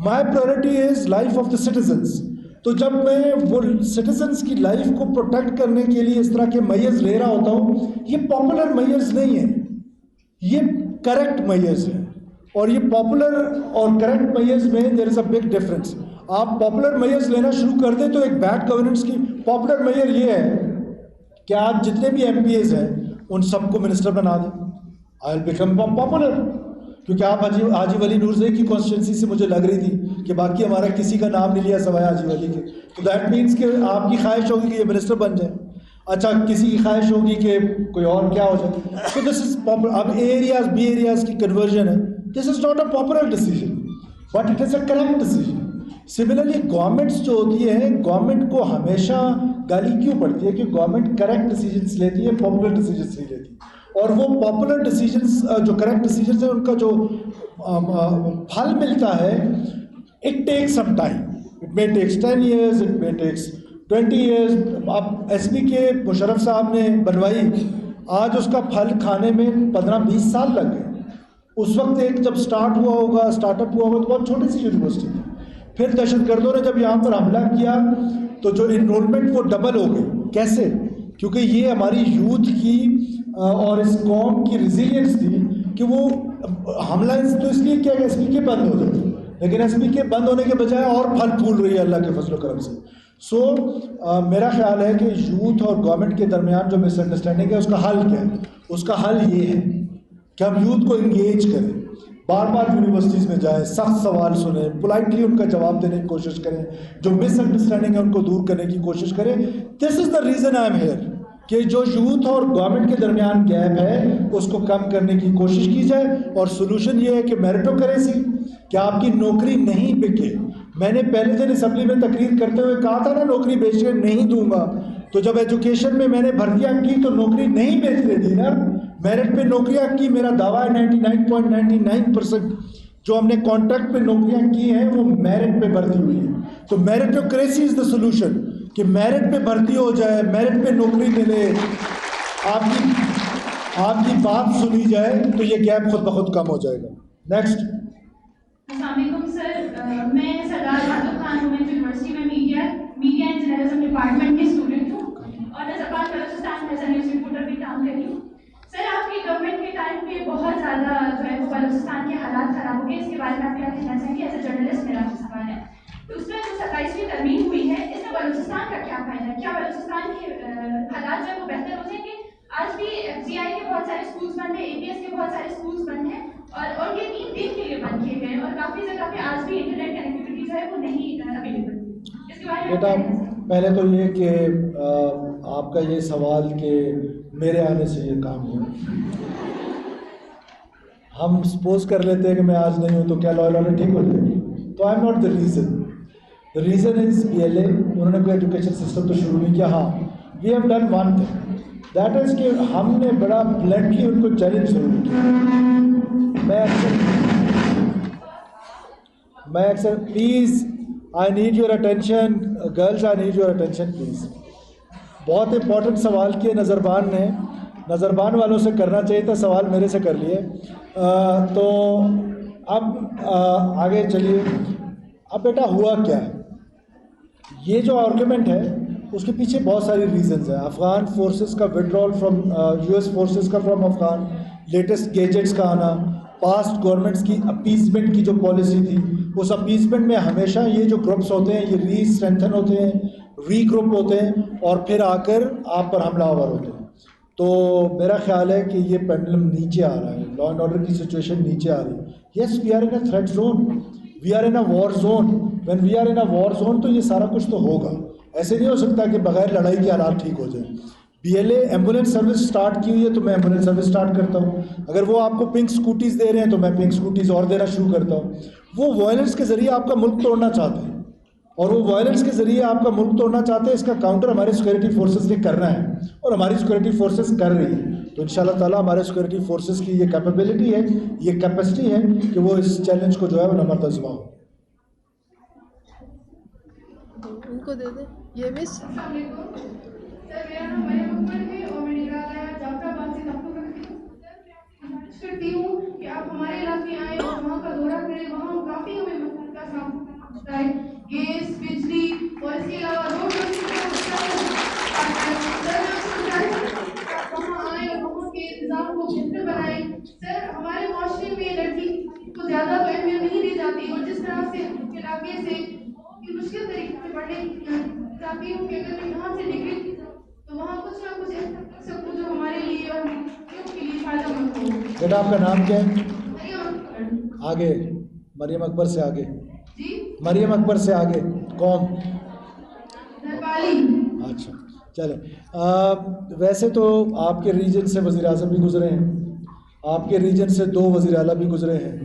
my priority is life of the citizens. تو جب میں وہ سٹیزنس کی لائف کو پروٹیکٹ کرنے کے لیے اس طرح کے میئرز لے رہا ہوتا ہوں، یہ پاپولر میئرز نہیں ہیں، یہ کریکٹ میئرز ہیں. اور یہ پاپولر اور کریکٹ میئرز میں دیر از اے بگ ڈفرینس. آپ پاپولر میئرز لینا شروع کر دیں تو ایک بیڈ گورننس کی. پاپولر میئر یہ ہے کہ آپ جتنے بھی ایم پی ایز ہیں ان سب کو منسٹر بنا دیں. آئی ول بیکم پاپولر. کیونکہ آپ حاجی ولی نورزئی کی کانسٹیٹوینسی سے مجھے لگ رہی تھی کہ باقی ہمارا کسی کا نام نہیں لیا سوائے حاجی ولی کے، تو دیٹ مینس کہ آپ کی خواہش ہوگی کہ یہ منسٹر بن جائے. اچھا کسی کی خواہش ہوگی کہ کوئی اور کیا ہو جائے. So this is popular. اب اے ایریاز بی ایریاز کی کنورژن ہے. This is not a popular decision but it is a correct decision. Similarly governments جو ہوتی ہے، گورنمنٹ کو ہمیشہ گالی کیوں پڑتی ہے کہ گورنمنٹ کریکٹ ڈیسیجنس لیتی ہے، پاپولر ڈیسیجنس نہیں لیتی. اور وہ پاپولر ڈیسیجنس جو کریکٹ ڈیسیجنس ہیں ان کا جو پھل ملتا ہے it takes some time. It may takes 10 years, it may takes 20 years. اب ایس پی کے مشرف صاحب نے بنوائی، آج اس کا پھل کھانے میں 15-20 سال لگ گئے. اس وقت ایک جب اسٹارٹ اپ ہوا ہوگا تو بہت چھوٹی سی یونیورسٹی تھی. پھر دہشت گردوں نے جب یہاں پر حملہ کیا تو جو انرولمنٹ وہ ڈبل ہو گئی. کیسے؟ کیونکہ یہ ہماری یوتھ کی اور اس قوم کی ریزیلینس تھی کہ وہ حملہ تو اس لیے کیا کہ ایس پی کے بند ہو جاتے، لیکن ایس پی کے بند ہونے کے بجائے اور پھل پھول رہی ہے اللہ کے فضل و کرم سے. سو میرا خیال ہے کہ یوتھ اور گورنمنٹ کے درمیان جو مس انڈرسٹینڈنگ ہے اس کا حل کیا ہے؟ اس کا حل یہ ہے کہ ہم یوتھ کو انگیج کریں، بار بار یونیورسٹیز میں جائیں، سخت سوال سنیں، پولائٹلی ان کا جواب دینے کی کوشش کریں، جو مس انڈرسٹینڈنگ ہے ان کو دور کرنے کی کوشش کریں. This is the reason I am here کہ جو یوتھ اور گورنمنٹ کے درمیان گیپ ہے اس کو کم کرنے کی کوشش کی جائے. اور سولوشن یہ ہے کہ میرٹوکریسی، کہ آپ کی نوکری نہیں بکے. میں نے پہلے دن اسمبلی میں تقریر کرتے ہوئے کہا تھا نا نوکری بیچ کے نہیں دوں گا. تو جب ایجوکیشن میں نے بھرتیاں کی تو نوکری نہیں بیچنے دی نا، میرٹ پہ نوکریاں کی. میرا دعویٰ ہے 99.99% جو ہم نے کانٹریکٹ پہ نوکریاں کی ہیں وہ میرٹ پہ بھرتی ہوئی ہیں. تو میرٹوکریسی از دا سولوشن، کہ میرٹ پہ بھرتی ہو جائے، میرٹ پہ نوکری ملے، آپ کی بات سنی جائے تو یہ گیپ خود بخود کم ہو جائے گا. نیکسٹ. السلام علیکم سر، میں سردار خاتون خان وومنس یونیورسٹی میں میڈیا اینڈ جرنلزم ڈپارٹمنٹ کی اسٹوڈنٹ ہوں اور نظربان بلوچستان میں ایز اے نیوز رپورٹر بھی کام کری ہوں. سر آپ کی گورنمنٹ کے ٹائم پہ بہت زیادہ جو ہے وہ بلوچستان کے حالات خراب ہو گئے. اس کے بارے میں آپ کیا کہنا چاہیں گے؟ ایز اے جرنلسٹ میرا سوال ہے. تو اس میں جو 27ویں ترمیم ہوئی ہے اس میں بلوچستان کا کیا فائدہ ہے؟ کیا بلوچستان کے حالات جو ہے وہ بہتر ہو جائیں گے؟ آج بھی ایف سی آئی کے بہت سارے اسکولس بند ہیں، اے پی ایس کے بہت سارے اسکولس بند ہیں اور یہ 3 دن کے لیے بند کیے گئے اور کافی جگہ پہ آج بھی انٹرنیٹ کنیکٹیوٹی جو ہے وہ نہیں اویلیبل. اس کے بارے میں بیٹا پہلے تو یہ کہ آپ کا یہ سوال کہ میرے آنے سے یہ کام ہوا، ہم سپوز کر لیتے ہیں کہ میں آج نہیں ہوں تو کیا لا اینڈ آرڈر ٹھیک ہو جائے گی؟ تو I am not the reason. The reason is PLA. انہوں نے کوئی ایجوکیشن سسٹم تو شروع نہیں کیا. ہاں we have done one thing, that is کہ ہم نے بڑا بلنٹلی ان کو چیلنج ضرور کیا. میں اکثر please I need your attention girls, I need your attention plays. بہت امپورٹنٹ سوال کیے نظربان نے، نظربان والوں سے کرنا چاہیے تھا، سوال میرے سے کر لیے. تو اب آگے چلیے. اب بیٹا ہوا کیا ہے؟ یہ جو آرگومنٹ ہے اس کے پیچھے بہت ساری ریزنز ہیں. افغان فورسز کا وڈرال فرام US فورسز کا فرام افغان، لیٹسٹ گیجٹس کا آنا، پاسٹ گورنمنٹس کی اپیزمنٹ کی جو پالیسی تھی، اس اپیزمنٹ میں ہمیشہ یہ جو گروپس ہوتے ہیں یہ ری اسٹرینتھن ہوتے ہیں، ری گروپ ہوتے ہیں اور پھر آ کر آپ پر حملہ آور ہوتے ہیں. تو میرا خیال ہے کہ یہ پینڈلم نیچے آ رہا ہے، لا اینڈ آرڈر کی سچویشن نیچے آ رہی ہے. Yes we are in a threat zone, we are in a war zone. When we are in a war zone تو یہ سارا کچھ تو ہوگا. ایسے نہیں ہو سکتا کہ بغیر لڑائی کے حالات ٹھیک ہو جائیں. BLA ایمبولینس سروس سٹارٹ کی ہوئی ہے تو میں ایمبولینس سروس سٹارٹ کرتا ہوں. اگر وہ آپ کو پنک سکوٹیز دے رہے ہیں تو میں پنک سکوٹیز اور دینا شروع کرتا ہوں. وہ وائلنس کے ذریعے آپ کا ملک توڑنا چاہتے ہیں اور وہ وائلنس کے ذریعے آپ کا ملک توڑنا چاہتے ہیں. اس کا کاؤنٹر ہمارے سیکورٹی فورسز نے کرنا ہے اور ہماری سیکورٹی فورسز کر رہی ہے. تو انشاءاللہ تعالیٰ ہمارے سیکورٹی فورسز کی یہ کیپیبلٹی ہے، یہ کیپیسٹی ہے کہ وہ اس چیلنج کو جو ہے وہ نمبر تجمہ ہو. ان کو دے دیں یہ مس. السلام علیکم سر، میرا نام مریم اکبر ہے اور میں نگرانیہ جعفر آباد سے تعلق رکھتی ہوں. گزارش کرتی ہوں کہ آپ ہمارے علاقے آئیں اور وہاں کا دورہ کریں. وہاں کافی ہمیں مسائل کا سامنا ہوتا ہے، گیس، بجلی اور اس کے علاوہ روڈ وہاں آئیں اور وہاں کے انتظام کو بہتر بنائیں. سر ہمارے معاشرے میں لڑکی کو زیادہ تو اہمیت نہیں دی جاتی اور جس طرح سے علاقے سے مشکل طریقے سے پڑھنے چاہتی ہوں کہ اگر میں یہاں سے ڈگری تو وہاں کچھ نہ کچھ ایسا سکوں جو ہمارے لیے اور کے لیے فائدہ مند ہو. بیٹا آپ کا نام کیا ہے؟ مریم اکبر. آگے مریم اکبر سے آگے. جی مریم اکبر سے آگے قوم. نیپالی. اچھا چلیں. ویسے تو آپ کے ریجن سے وزیر اعظم بھی گزرے ہیں، آپ کے ریجن سے 2 وزیر اعلیٰ بھی گزرے ہیں،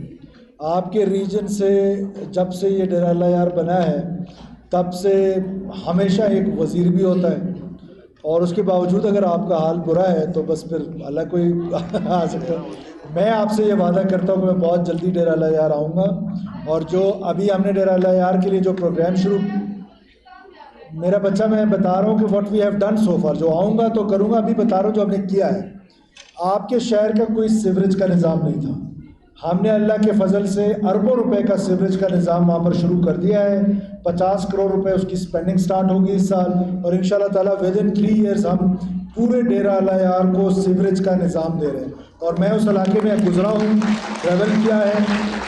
آپ کے ریجن سے جب سے یہ ڈیرہ اللہ یار بنا ہے تب سے ہمیشہ ایک وزیر بھی ہوتا ہے اور اس کے باوجود اگر آپ کا حال برا ہے تو بس پھر اللہ کوئی آ سکتا ہے. میں آپ سے یہ وعدہ کرتا ہوں کہ میں بہت جلدی ڈیرہ اللہ یار آؤں گا اور جو ابھی ہم نے ڈیرہ اللہ یار کے لیے جو پروگرام شروع، میرا بچہ میں بتا رہا ہوں کہ what we have done so far, جو آؤں گا تو کروں گا. ابھی بتا رہا ہوں جو ہم نے کیا ہے. آپ کے شہر کا کوئی سیوریج کا نظام نہیں تھا، ہم نے اللہ کے فضل سے اربوں روپے کا سیوریج کا نظام وہاں پر شروع کر دیا ہے. 50 کروڑ روپے اس کی سپینڈنگ سٹارٹ ہوگی اس سال اور انشاءاللہ تعالیٰ ودن 3 ایئرز ہم پورے ڈیرہ اللہ یار کو سیوریج کا نظام دے رہے ہیں. اور میں اس علاقے میں گزرا ہوں، ٹریول کیا ہے،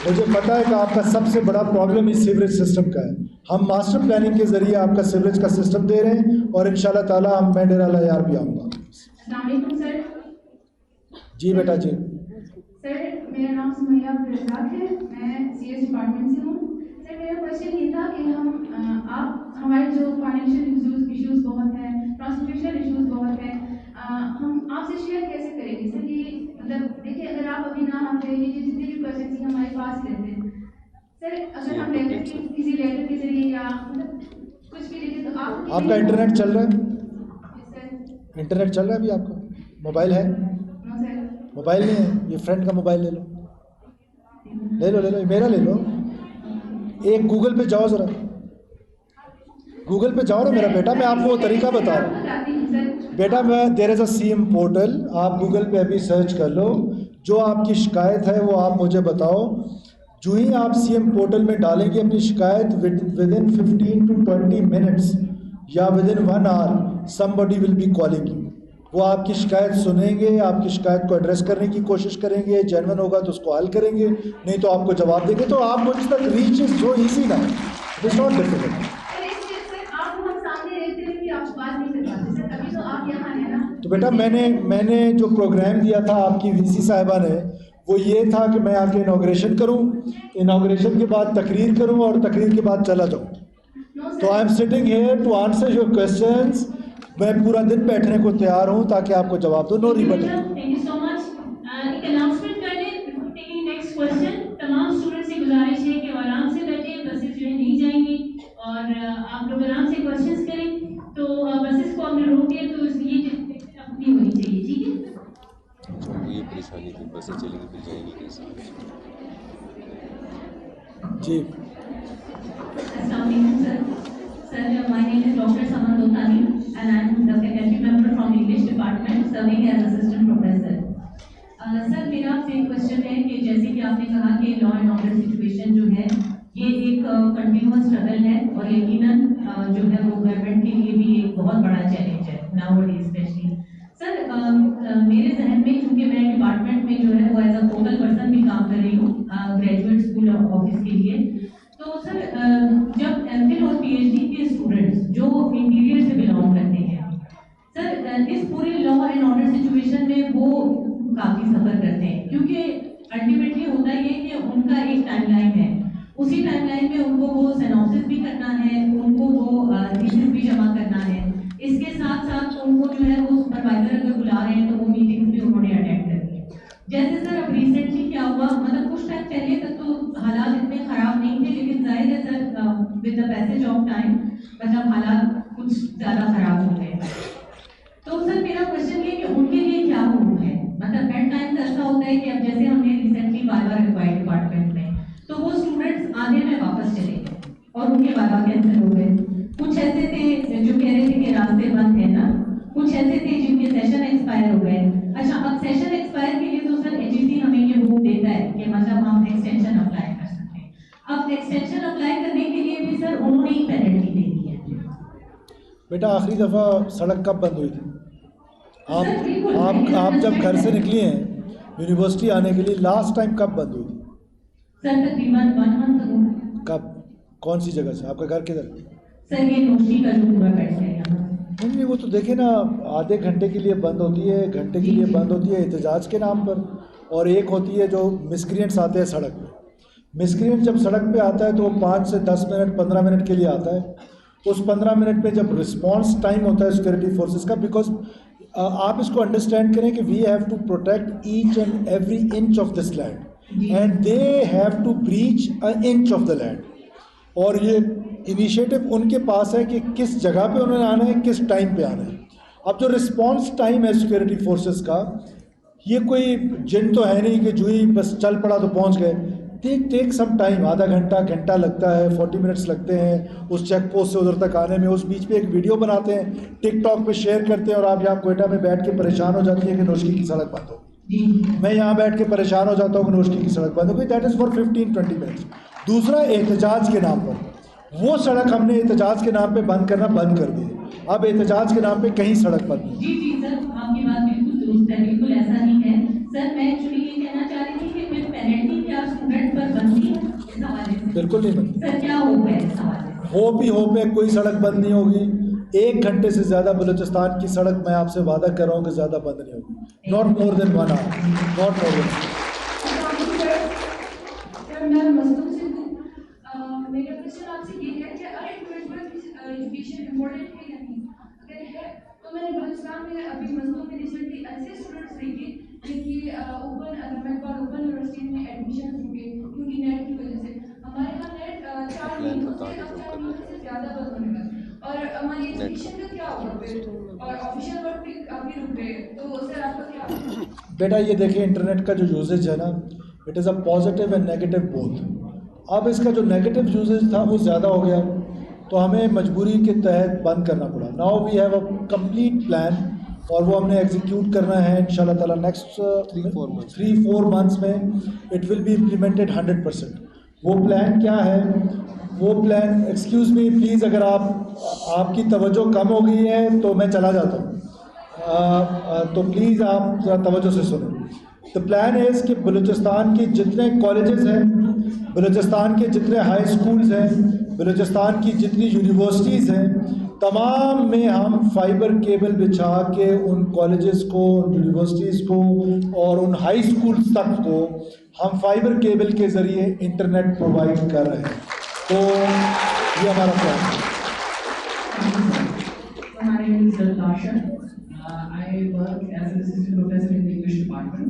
مجھے پتہ ہے کہ آپ کا سب سے بڑا پرابلم اس سیوریج سسٹم کا ہے. ہم ماسٹر پلاننگ کے ذریعے آپ کا سیوریج کا سسٹم دے رہے ہیں اور انشاءاللہ تعالیٰ میں ڈیرہ اللہ یار بھی آؤں گا. السلام علیکم سر. جی بیٹا جی. سر میرا نام سمیہ عبدالرزاق ہے، میں CS ڈپارٹمنٹ سے ہوں. سر میرا کوشچن یہ تھا کہ آپ ہمارے جو فائنینشیل ایشوز بہت ہیں، ٹرانسپورٹیشن ایشوز بہت ہیں، ہم آپ سے شیئر کیسے کریں گے سر؟ یہ مطلب دیکھیے اگر آپ ابھی نہ آتے یہ جتنے بھی کوشچنس ہیں ہمارے پاس رہتے ہیں سر. اگر ہم لیٹر کسی لیٹر کے ذریعے یا مطلب کچھ بھی دیکھیں تو آپ کا انٹرنیٹ چل رہا ہے؟ سر انٹرنیٹ چل رہا ہے ابھی آپ کا؟ موبائل ہے؟ نو سر. موبائل نہیں ہے؟ یہ فرینڈ کا موبائل لے لو، لے لو لے لو، میرا لے لو. ایک گوگل پہ جاؤ، ذرا گوگل پہ جاؤ نا میرا بیٹا، میں آپ کو وہ طریقہ بتا رہا ہوں بیٹا. میں دیر از اے CM پورٹل، آپ گوگل پہ ابھی سرچ کر لو، جو آپ کی شکایت ہے وہ آپ مجھے بتاؤ. جو ہی آپ CM پورٹل میں ڈالیں گے اپنی شکایت ودن 15 to 20 minutes یا ودن 1 hour somebody will be calling you. وہ آپ کی شکایت سنیں گے، آپ کی شکایت کو ایڈریس کرنے کی کوشش کریں گے، جینون ہوگا تو اس کو حل کریں گے، نہیں تو آپ کو جواب دیں گے. تو آپ مجھ تک ریچ از جو ایزی نا، اٹ از ناٹ ڈیفیکلٹ. تو بیٹا میں نے جو پروگرام دیا تھا آپ کی VC صاحبہ نے وہ یہ تھا کہ میں آ کے انوگریشن کروں، انوگریشن کے بعد تقریر کروں اور تقریر کے بعد چلا جاؤں. تو I am sitting here to answer your questions میں پورا دن بیٹھنے کو تیار ہوں تاکہ آپ کو جواب دوں. نو ریبٹ. تھینک یو سو مچ. ایک اناؤنسمنٹ کر دیں بفور ٹیکنگ نیکسٹ کوسچن. تمام اسٹوڈنٹ سے گزارش ہے کہ وہ آرام سے بیٹھیں, بسز جو ہے نہیں جائیں گی اور آپ لوگ آرام سے کوشچنس کریں. تو بسز کو ہم نے روک دیا تو یہ اپنی ہونی چاہیے, ٹھیک ہے. یہ پریشانی تھی, بسیں چلیں گی پھر جائیں گی کیسے؟ جی السلام علیکم سر. Sir, my name is Dr. Saman Dotani and I am the faculty member from English department serving as assistant professor. Sir, میرا آپ سے ایک کوشچن ہے کہ جیسے کہ آپ نے کہا کہ لا اینڈ آرڈر سچویشن جو ہے یہ ایک کنٹینیوس اسٹرگل ہے اور یقیناً جو ہے وہ گورنمنٹ کے لیے بھی ایک بہت بڑا چیلنج ہے ناؤ اڈیز اسپیشلی. سر میرے ذہن میں چونکہ میں ڈپارٹمنٹ میں جو ہے وہ ایز اے فوکل پرسن بھی کام کر رہی ہوں گریجویٹ اسکول آفس کے لیے. تو سر جب ایم فل اور پی ایچ ڈی کے اسٹوڈنٹس جو انٹیریئر سے بلانگ کرتے ہیں سر اس پورے لا اینڈ آرڈر سچویشن میں وہ کافی سفر کرتے ہیں کیونکہ الٹیمیٹلی ہوتا یہ کہ ان کا ایک ٹائم لائن ہے, اسی ٹائم لائن میں ان کو وہ سینوپسس بھی کرنا ہے, ان کو وہ تھیسس بھی جمع کرنا ہے, اس کے ساتھ ساتھ ان کو جو ہے وہ سپروائزر اگر بلا رہے ہیں تو وہ میٹنگس بھی انہوں نے اٹینڈ کرنی ہے. جیسے سر اب ریسنٹلی کیا ہوا, مطلب کچھ ٹائم پہلے تک تو حالات اتنے خراب نہیں تھے لیکن ظاہر ہے sir with the passage of time مطلب حالات کچھ زیادہ خراب ہو گئے. تو سر میرا کوشچن یہ کہ ان کے لیے کیا ہوم ہے, مطلب ایٹ ٹائمز ایسا ہوتا ہے کہ اب جیسے ہم نے ریسنٹلی بائبا رکھوائی ڈپارٹمنٹ میں تو وہ اسٹوڈنٹس آدھے میں واپس چلے گئے اور ان کے بائبا کینسل ہو گئے. کچھ ایسے تھے جو کہہ رہے تھے کہ راستے بند ہیں نا, کچھ ایسے تھے جن کے سیشن ایکسپائر ہو گئے. اچھا اب سیشن ایکسپائر کے لیے تو سر ایچ ای سی ہمیں یہ حکم دیتا ہے کہ مطلب ہم ایکسٹینشن اپلائی کر سکتے ہیں. اب ایکسٹینشن اپلائی کرنے کے لیے بھی سر انہوں نے ہی پینلٹی دے دی ہے. بیٹا آخری دفعہ سڑک کب بند ہوئی تھی؟ آپ جب گھر سے نکلی ہیں یونیورسٹی آنے کے لیے لاسٹ ٹائم کب بند ہوئی تھی؟ سر تقریباً 1 month ago. کب, کون سی جگہ سے, آپ کا گھر کدھر؟ سر یہ نوشی کا جو پورا بیٹھ ہے یہاں. نہیں وہ تو دیکھیں نا, آدھے گھنٹے کے لیے بند ہوتی ہے, گھنٹے کے لیے بند ہوتی ہے احتجاج کے نام پر, اور ایک ہوتی ہے جو مسکرینٹس آتے ہیں سڑک پہ. مسکرینٹ جب سڑک پہ آتا ہے تو 5 سے 10 منٹ 15 منٹ کے لیے آتا ہے. اس 15 منٹ میں جب رسپانس ٹائم ہوتا ہے سیکورٹی فورسز کا, بیکاز آپ اس کو انڈرسٹینڈ کریں کہ we have to protect each and every inch of this land and they have to breach an inch of the land. اور یہ انیشیٹو ان کے پاس ہے کہ کس جگہ پہ انہوں نے آنا ہے, کس ٹائم پہ آنا ہے. اب جو رسپانس ٹائم ہے سیکورٹی فورسز کا, یہ کوئی جن تو ہے نہیں کہ جو ہی بس چل پڑا تو پہنچ گئے. ٹیک سم ٹائم, آدھا گھنٹہ لگتا ہے, 40 منٹس لگتے ہیں اس چیک پوسٹ سے ادھر تک آنے میں. اس بیچ پہ ایک ویڈیو بناتے ہیں, ٹک ٹاک پہ شیئر کرتے ہیں, اور آپ یہاں کوئٹہ میں بیٹھ کے پریشان ہو جاتی ہیں کہ نوشکی کی سڑک بند ہو. میں یہاں بیٹھ کے پریشان ہو جاتا ہوں کہ نوشکی کی سڑک بند ہو گئی. That is for 15-20 minutes. دوسرا احتجاج کے نام پر, وہ سڑک ہم نے احتجاج کے نام پہ بند کرنا بند کر دی. اب احتجاج کے نام پہ کہیں سڑک بند نہیں. جی سر آپ کی بات بالکل درست ہے, بالکل ایسا نہیں ہے. سر میں ایکچولی یہ کہنا چاہ رہی تھی کہ کوئی پینلٹی کیا اسٹوڈنٹ پر بنتی ہے اس حوالے سے؟ بالکل نہیں بنتی. سر کیا ہوپ ہے اس حوالے سے؟ ہوپ ہے کوئی سڑک بند نہیں ہوگی. 1 گھنٹے سے زیادہ بلوچستان کی سڑک میں آپ سے وعدہ کر رہا ہوں کہ زیادہ بند نہیں ہوگی. Not more than 1 hour, not more than. میں مصنوع سے ہوں. میرا کوشچن آپ سے یہ ہے کہ ایجوکیشن امپورٹنٹ ہے یا نہیں؟ اگر ہے تو میں نے بلوچستان میں ابھی مصنوع میں ریسنٹلی ایسے اسٹوڈنٹس دیکھے جن کی اوپن یونیورسٹی میں ایڈمیشن ہو گئے کیونکہ نیٹ کی وجہ سے. ہمارے یہاں نیٹ 4 مہینوں سے اب 4 مہینے سے زیادہ بند ہونے لگا, اور ہماری ایجوکیشن کا کیا ہوگا پھر, اور آفیشیل ورک بھی کافی رک گئے. تو سر آپ کا کیا؟ بیٹا یہ دیکھیں انٹرنیٹ کا جو یوزیج ہے نا, it is a positive and negative both. اب اس کا جو نیگیٹو یوزیج تھا وہ زیادہ ہو گیا تو ہمیں مجبوری کے تحت بند کرنا پڑا. Now we have a complete plan, اور وہ ہم نے ایگزیکیوٹ کرنا ہے انشاءاللہ تعالیٰ نیکسٹ 3-4 months میں. It will be implemented 100%. وہ پلان کیا ہے؟ وہ پلان, ایکسکیوز می پلیز, اگر آپ کی توجہ کم ہو گئی ہے تو میں چلا جاتا ہوں, تو پلیز آپ ذرا توجہ سے سنیں. The plan is کہ بلوچستان کی جتنے کالجز ہیں, بلوچستان کے جتنے ہائی اسکولز ہیں, بلوچستان کی جتنی یونیورسٹیز ہیں, تمام میں ہم فائبر کیبل بچھا کے ان کالجز کو, یونیورسٹیز کو اور ان ہائی اسکولز تک کو ہم فائبر کیبل کے ذریعے انٹرنیٹ پرووائڈ کر رہے ہیں. تو یہ ہمارا پلان ہے. name is Natasha. I work as an assistant professor in the English department.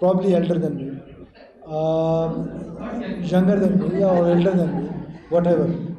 probably elder than me, younger than me or elder than me, whatever,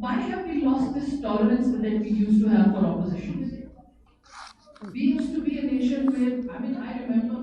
why have we lost this tolerance that we used to have for opposition? We used to be a nation where, I mean, I remember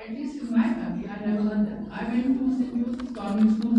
At least in my family, I never heard that. I went to St. Joseph's Convent School.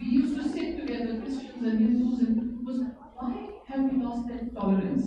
We used to sit together, Christians and Hindus, and was why have we lost that tolerance?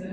sir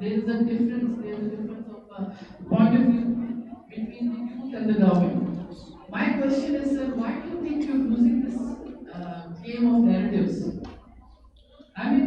there is a difference of point of view between the youth and the government. My question is, sir, why do you think you're losing this game of narratives? I mean,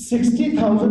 60,000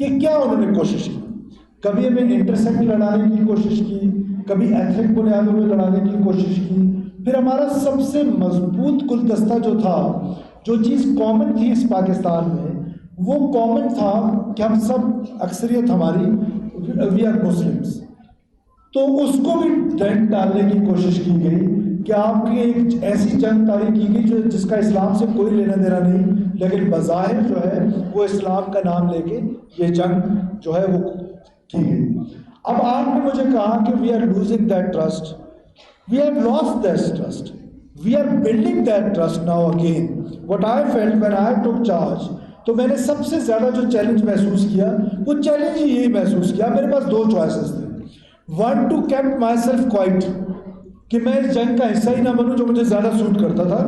کہ کیا انہوں نے کوشش کی. کبھی ہمیں intersect لڑانے کی کوشش کی, کبھی ایتھنک بنیادوں پہ لڑانے کی کوشش کی. پھر ہمارا سب سے مضبوط گلدستہ جو تھا, جو چیز کامن تھی اس پاکستان میں, وہ کامن تھا کہ ہم سب اکثریت ہماری وی آر مسلمس. تو اس کو بھی ڈینٹ ڈالنے کی کوشش کی گئی کہ آپ کی ایک ایسی جنگ طاری کی گئی جس کا اسلام سے کوئی لینا دینا نہیں, لیکن بظاہر جو ہے وہ اسلام کا نام لے کے یہ جنگ جو ہے وہ کی گئی. اب آپ نے مجھے کہا کہ we are losing that trust. We have lost that trust. We are building that trust now again. What I felt when I took charge, تو میں نے سب سے زیادہ جو چیلنج محسوس کیا وہ چیلنج یہی محسوس کیا, میرے پاس دو چوائسیز تھے. One to keep myself quiet, کہ میں اس جنگ کا حصہ ہی نہ بنوں, جو مجھے زیادہ سوٹ کرتا تھا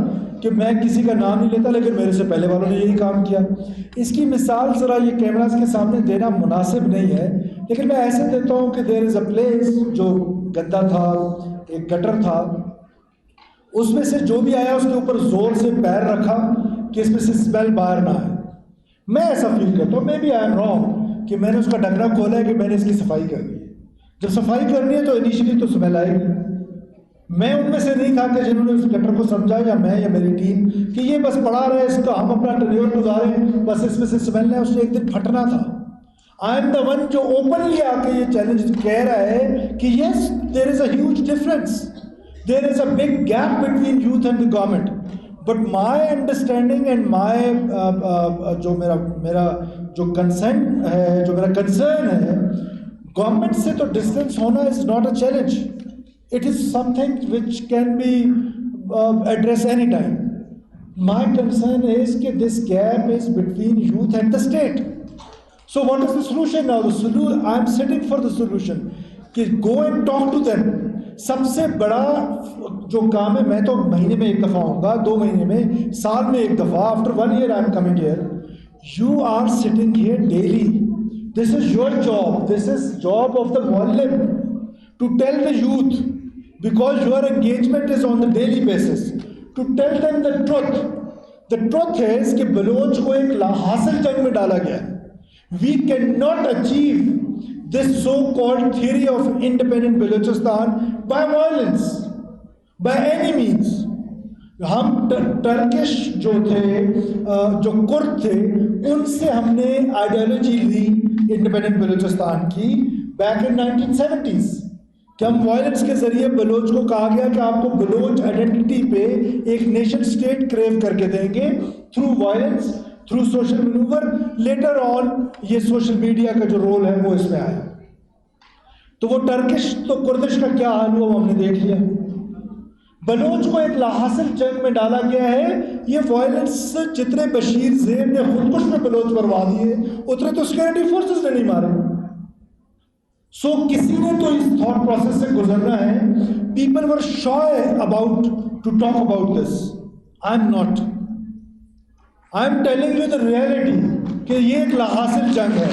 کہ میں کسی کا نام نہیں لیتا, لیکن میرے سے پہلے والوں نے یہی کام کیا. اس کی مثال ذرا یہ کیمراز کے سامنے دینا مناسب نہیں ہے, لیکن میں ایسے دیتا ہوں کہ دیر از اے پلیس, جو گدا تھا, ایک گٹر تھا, اس میں سے جو بھی آیا اس کے اوپر زور سے پیر رکھا کہ اس میں سے اسمیل باہر نہ آئے. میں ایسا فیل کرتا ہوں, میں بھی آئی ایم رانگ, کہ میں نے اس کا ڈھکنا کھولا ہے کہ میں نے اس کی صفائی کرنی ہے. جب صفائی کرنی ہے تو انیشلی تو اسمیل آئے گی. میں ان میں سے نہیں تھا کہ جنہوں نے اس گٹر کو سمجھا, یا میں یا میری ٹیم, کہ یہ بس پڑا رہے, اس کا ہم اپنا ٹرینیور گزاریں, بس اس میں سے اسمیل ہے, اس نے ایک دن پھٹنا تھا. آئی ایم دا ون جو اوپنلی آ کے یہ چیلنج کہہ رہا ہے کہ yes there is a huge difference, there is a big gap between youth and the government. But my understanding and my جو میرا جو کنسرن ہے, جو میرا کنسرن ہے, گورنمنٹ سے تو ڈسٹینس ہونا از not a challenge. It is something which can be addressed any time. My concern is that this gap is between youth and the state. So what is the solution now? I am sitting for the solution. کہ go and talk to them. سب سے بڑا جو کام ہے, میں تو مہینے میں ایک دفعہ ہوں گا, 2 مہینے میں, سال میں ایک دفعہ, after 1 year I am coming here. You are sitting here daily. This is your job. This is job of the Muallim to tell the youth, because your engagement is on the daily basis, to tell them the truth. The truth is کہ بلوچ کو ایک لا حاصل جنگ میں ڈالا گیا ہے. We cannot achieve this so-called theory of independent Balochistan by violence, by any means. ہم ٹرکش جو تھے, جو کرد تھے, ان سے ہم نے آئیڈیالوجی لی انڈیپینڈنٹ بلوچستان کی بیک ان 1970s, کہ ہم وائلنس کے ذریعے بلوچ کو کہا گیا کہ آپ کو بلوچ آئیڈینٹی پہ ایک نیشن سٹیٹ کریو کر کے دیں گے through violence, through social manoeuvre. Later on یہ سوشل میڈیا کا جو رول ہے وہ اس میں آیا. تو وہ ٹرکش تو کردش کا کیا حال ہوا ہم نے دیکھ لیا. بلوچ کو ایک لاحاصل جنگ میں ڈالا گیا ہے. یہ وائلنس جتنے بشیر زیب نے خودکش میں بلوچ بروا دیے, اتنے تو سیکورٹی فورسز نے نہیں مارے. سو کسی نے تو اس تھاٹ پروسیس سے گزرنا ہے. People were shy about to talk about this. I am not. I am telling you the reality کہ یہ ایک لاحاصل جنگ ہے.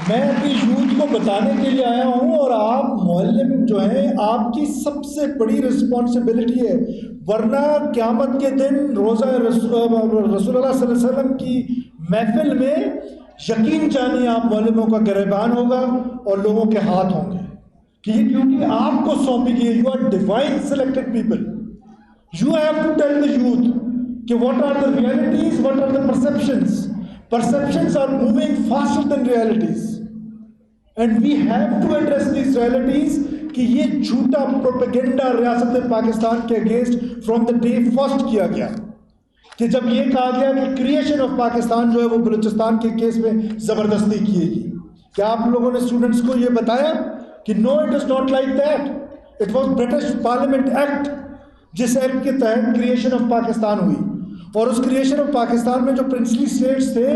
میں اپنی یوتھ کو بتانے کے لیے آیا ہوں, اور آپ معلم جو ہیں, آپ کی سب سے بڑی رسپانسبلٹی ہے, ورنہ قیامت کے دن روزہ رسول اللہ صلی اللہ علیہ وسلم کی محفل میں یقین جانیے آپ معلموں کا گریبان ہوگا اور لوگوں کے ہاتھ ہوں گے, کہ یہ ڈیوٹی آپ کو سونپی گئی ہے. You are divine selected people. You have to tell the youth کہ what are the realities, what are the perceptions. Perceptions are moving faster than realities, and we have to address these realities. کہ یہ جھوٹا propaganda ریاست پاکستان کے against from the day first کیا گیا, کہ جب یہ کہا گیا کہ کریشن آف پاکستان جو ہے وہ بلوچستان کے کیس میں زبردستی کیے گی. کیا آپ لوگوں نے اسٹوڈنٹس کو یہ بتایا کہ no it is not like that, it was British parliament act, جس ایکٹ کے تحت کریشن آف پاکستان ہوئی. اور اس کریشن آف پاکستان میں جو پرنسلی اسٹیٹس تھے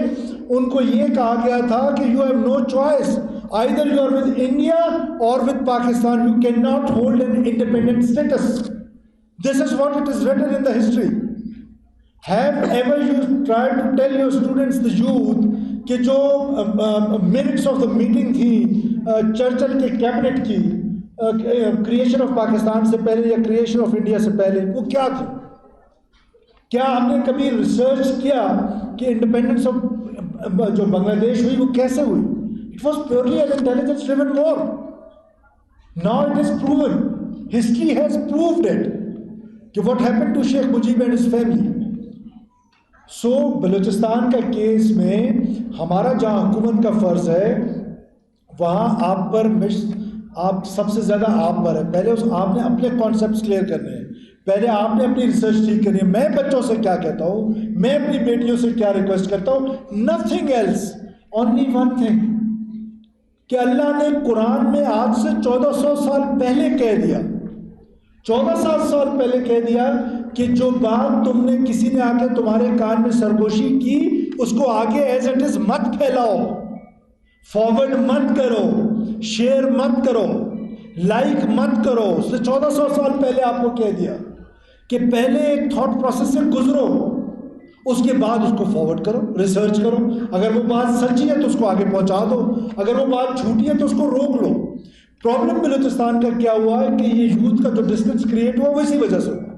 ان کو یہ کہا گیا تھا کہ you have no choice, either you are with India اور with Pakistan, you can not hold an independent states. This is what it is written in the history. Have ever you try to tell your students, the youth, کہ جو minutes of the meeting تھی Churchill کے cabinet کی creation of Pakistan سے پہلے یا creation of India سے پہلے, وہ کیا تھی؟ کیا ہم نے کبھی ریسرچ کیا کہ انڈیپینڈنس آف جو بنگلہ دیش ہوئی وہ کیسے ہوئی؟ It was purely an intelligence driven war. Now it is proven, history has proved it کہ what happen to Sheikh Mujib and his family. So Balochistan کا کیس میں ہمارا جہاں حکومت کا فرض ہے وہاں آپ پر آپ سب سے زیادہ آپ پر ہے. پہلے آپ نے اپنے کانسیپٹس کلیئر کرنے ہیں, پہلے آپ نے اپنی ریسرچ ٹھیک کرنی ہے. میں بچوں سے کیا کہتا ہوں, میں اپنی بیٹیوں سے کیا ریکویسٹ کرتا ہوں, nothing else, only one thing, کہ اللہ نے قرآن میں آج سے 1400 سال پہلے کہہ دیا, 1400 سال پہلے کہہ دیا کہ جو بات تم نے کسی نے آ کے تمہارے کان میں سرگوشی کی اس کو آگے ایز اٹ از مت پھیلاؤ, فارورڈ مت کرو, شیئر مت کرو, لائک مت کرو. اس نے 1400 سال پہلے آپ کو کہہ دیا کہ پہلے ایک تھاٹ پروسیس سے گزرو, اس کے بعد اس کو فارورڈ کرو, ریسرچ کرو. اگر وہ بات سچی ہے تو اس کو آگے پہنچا دو, اگر وہ بات جھوٹی ہے تو اس کو روک لو. پرابلم بلوچستان کا کیا ہوا ہے کہ یہ یوتھ کا جو ڈسٹینس کریٹ ہوا وہ اسی وجہ سے ہوا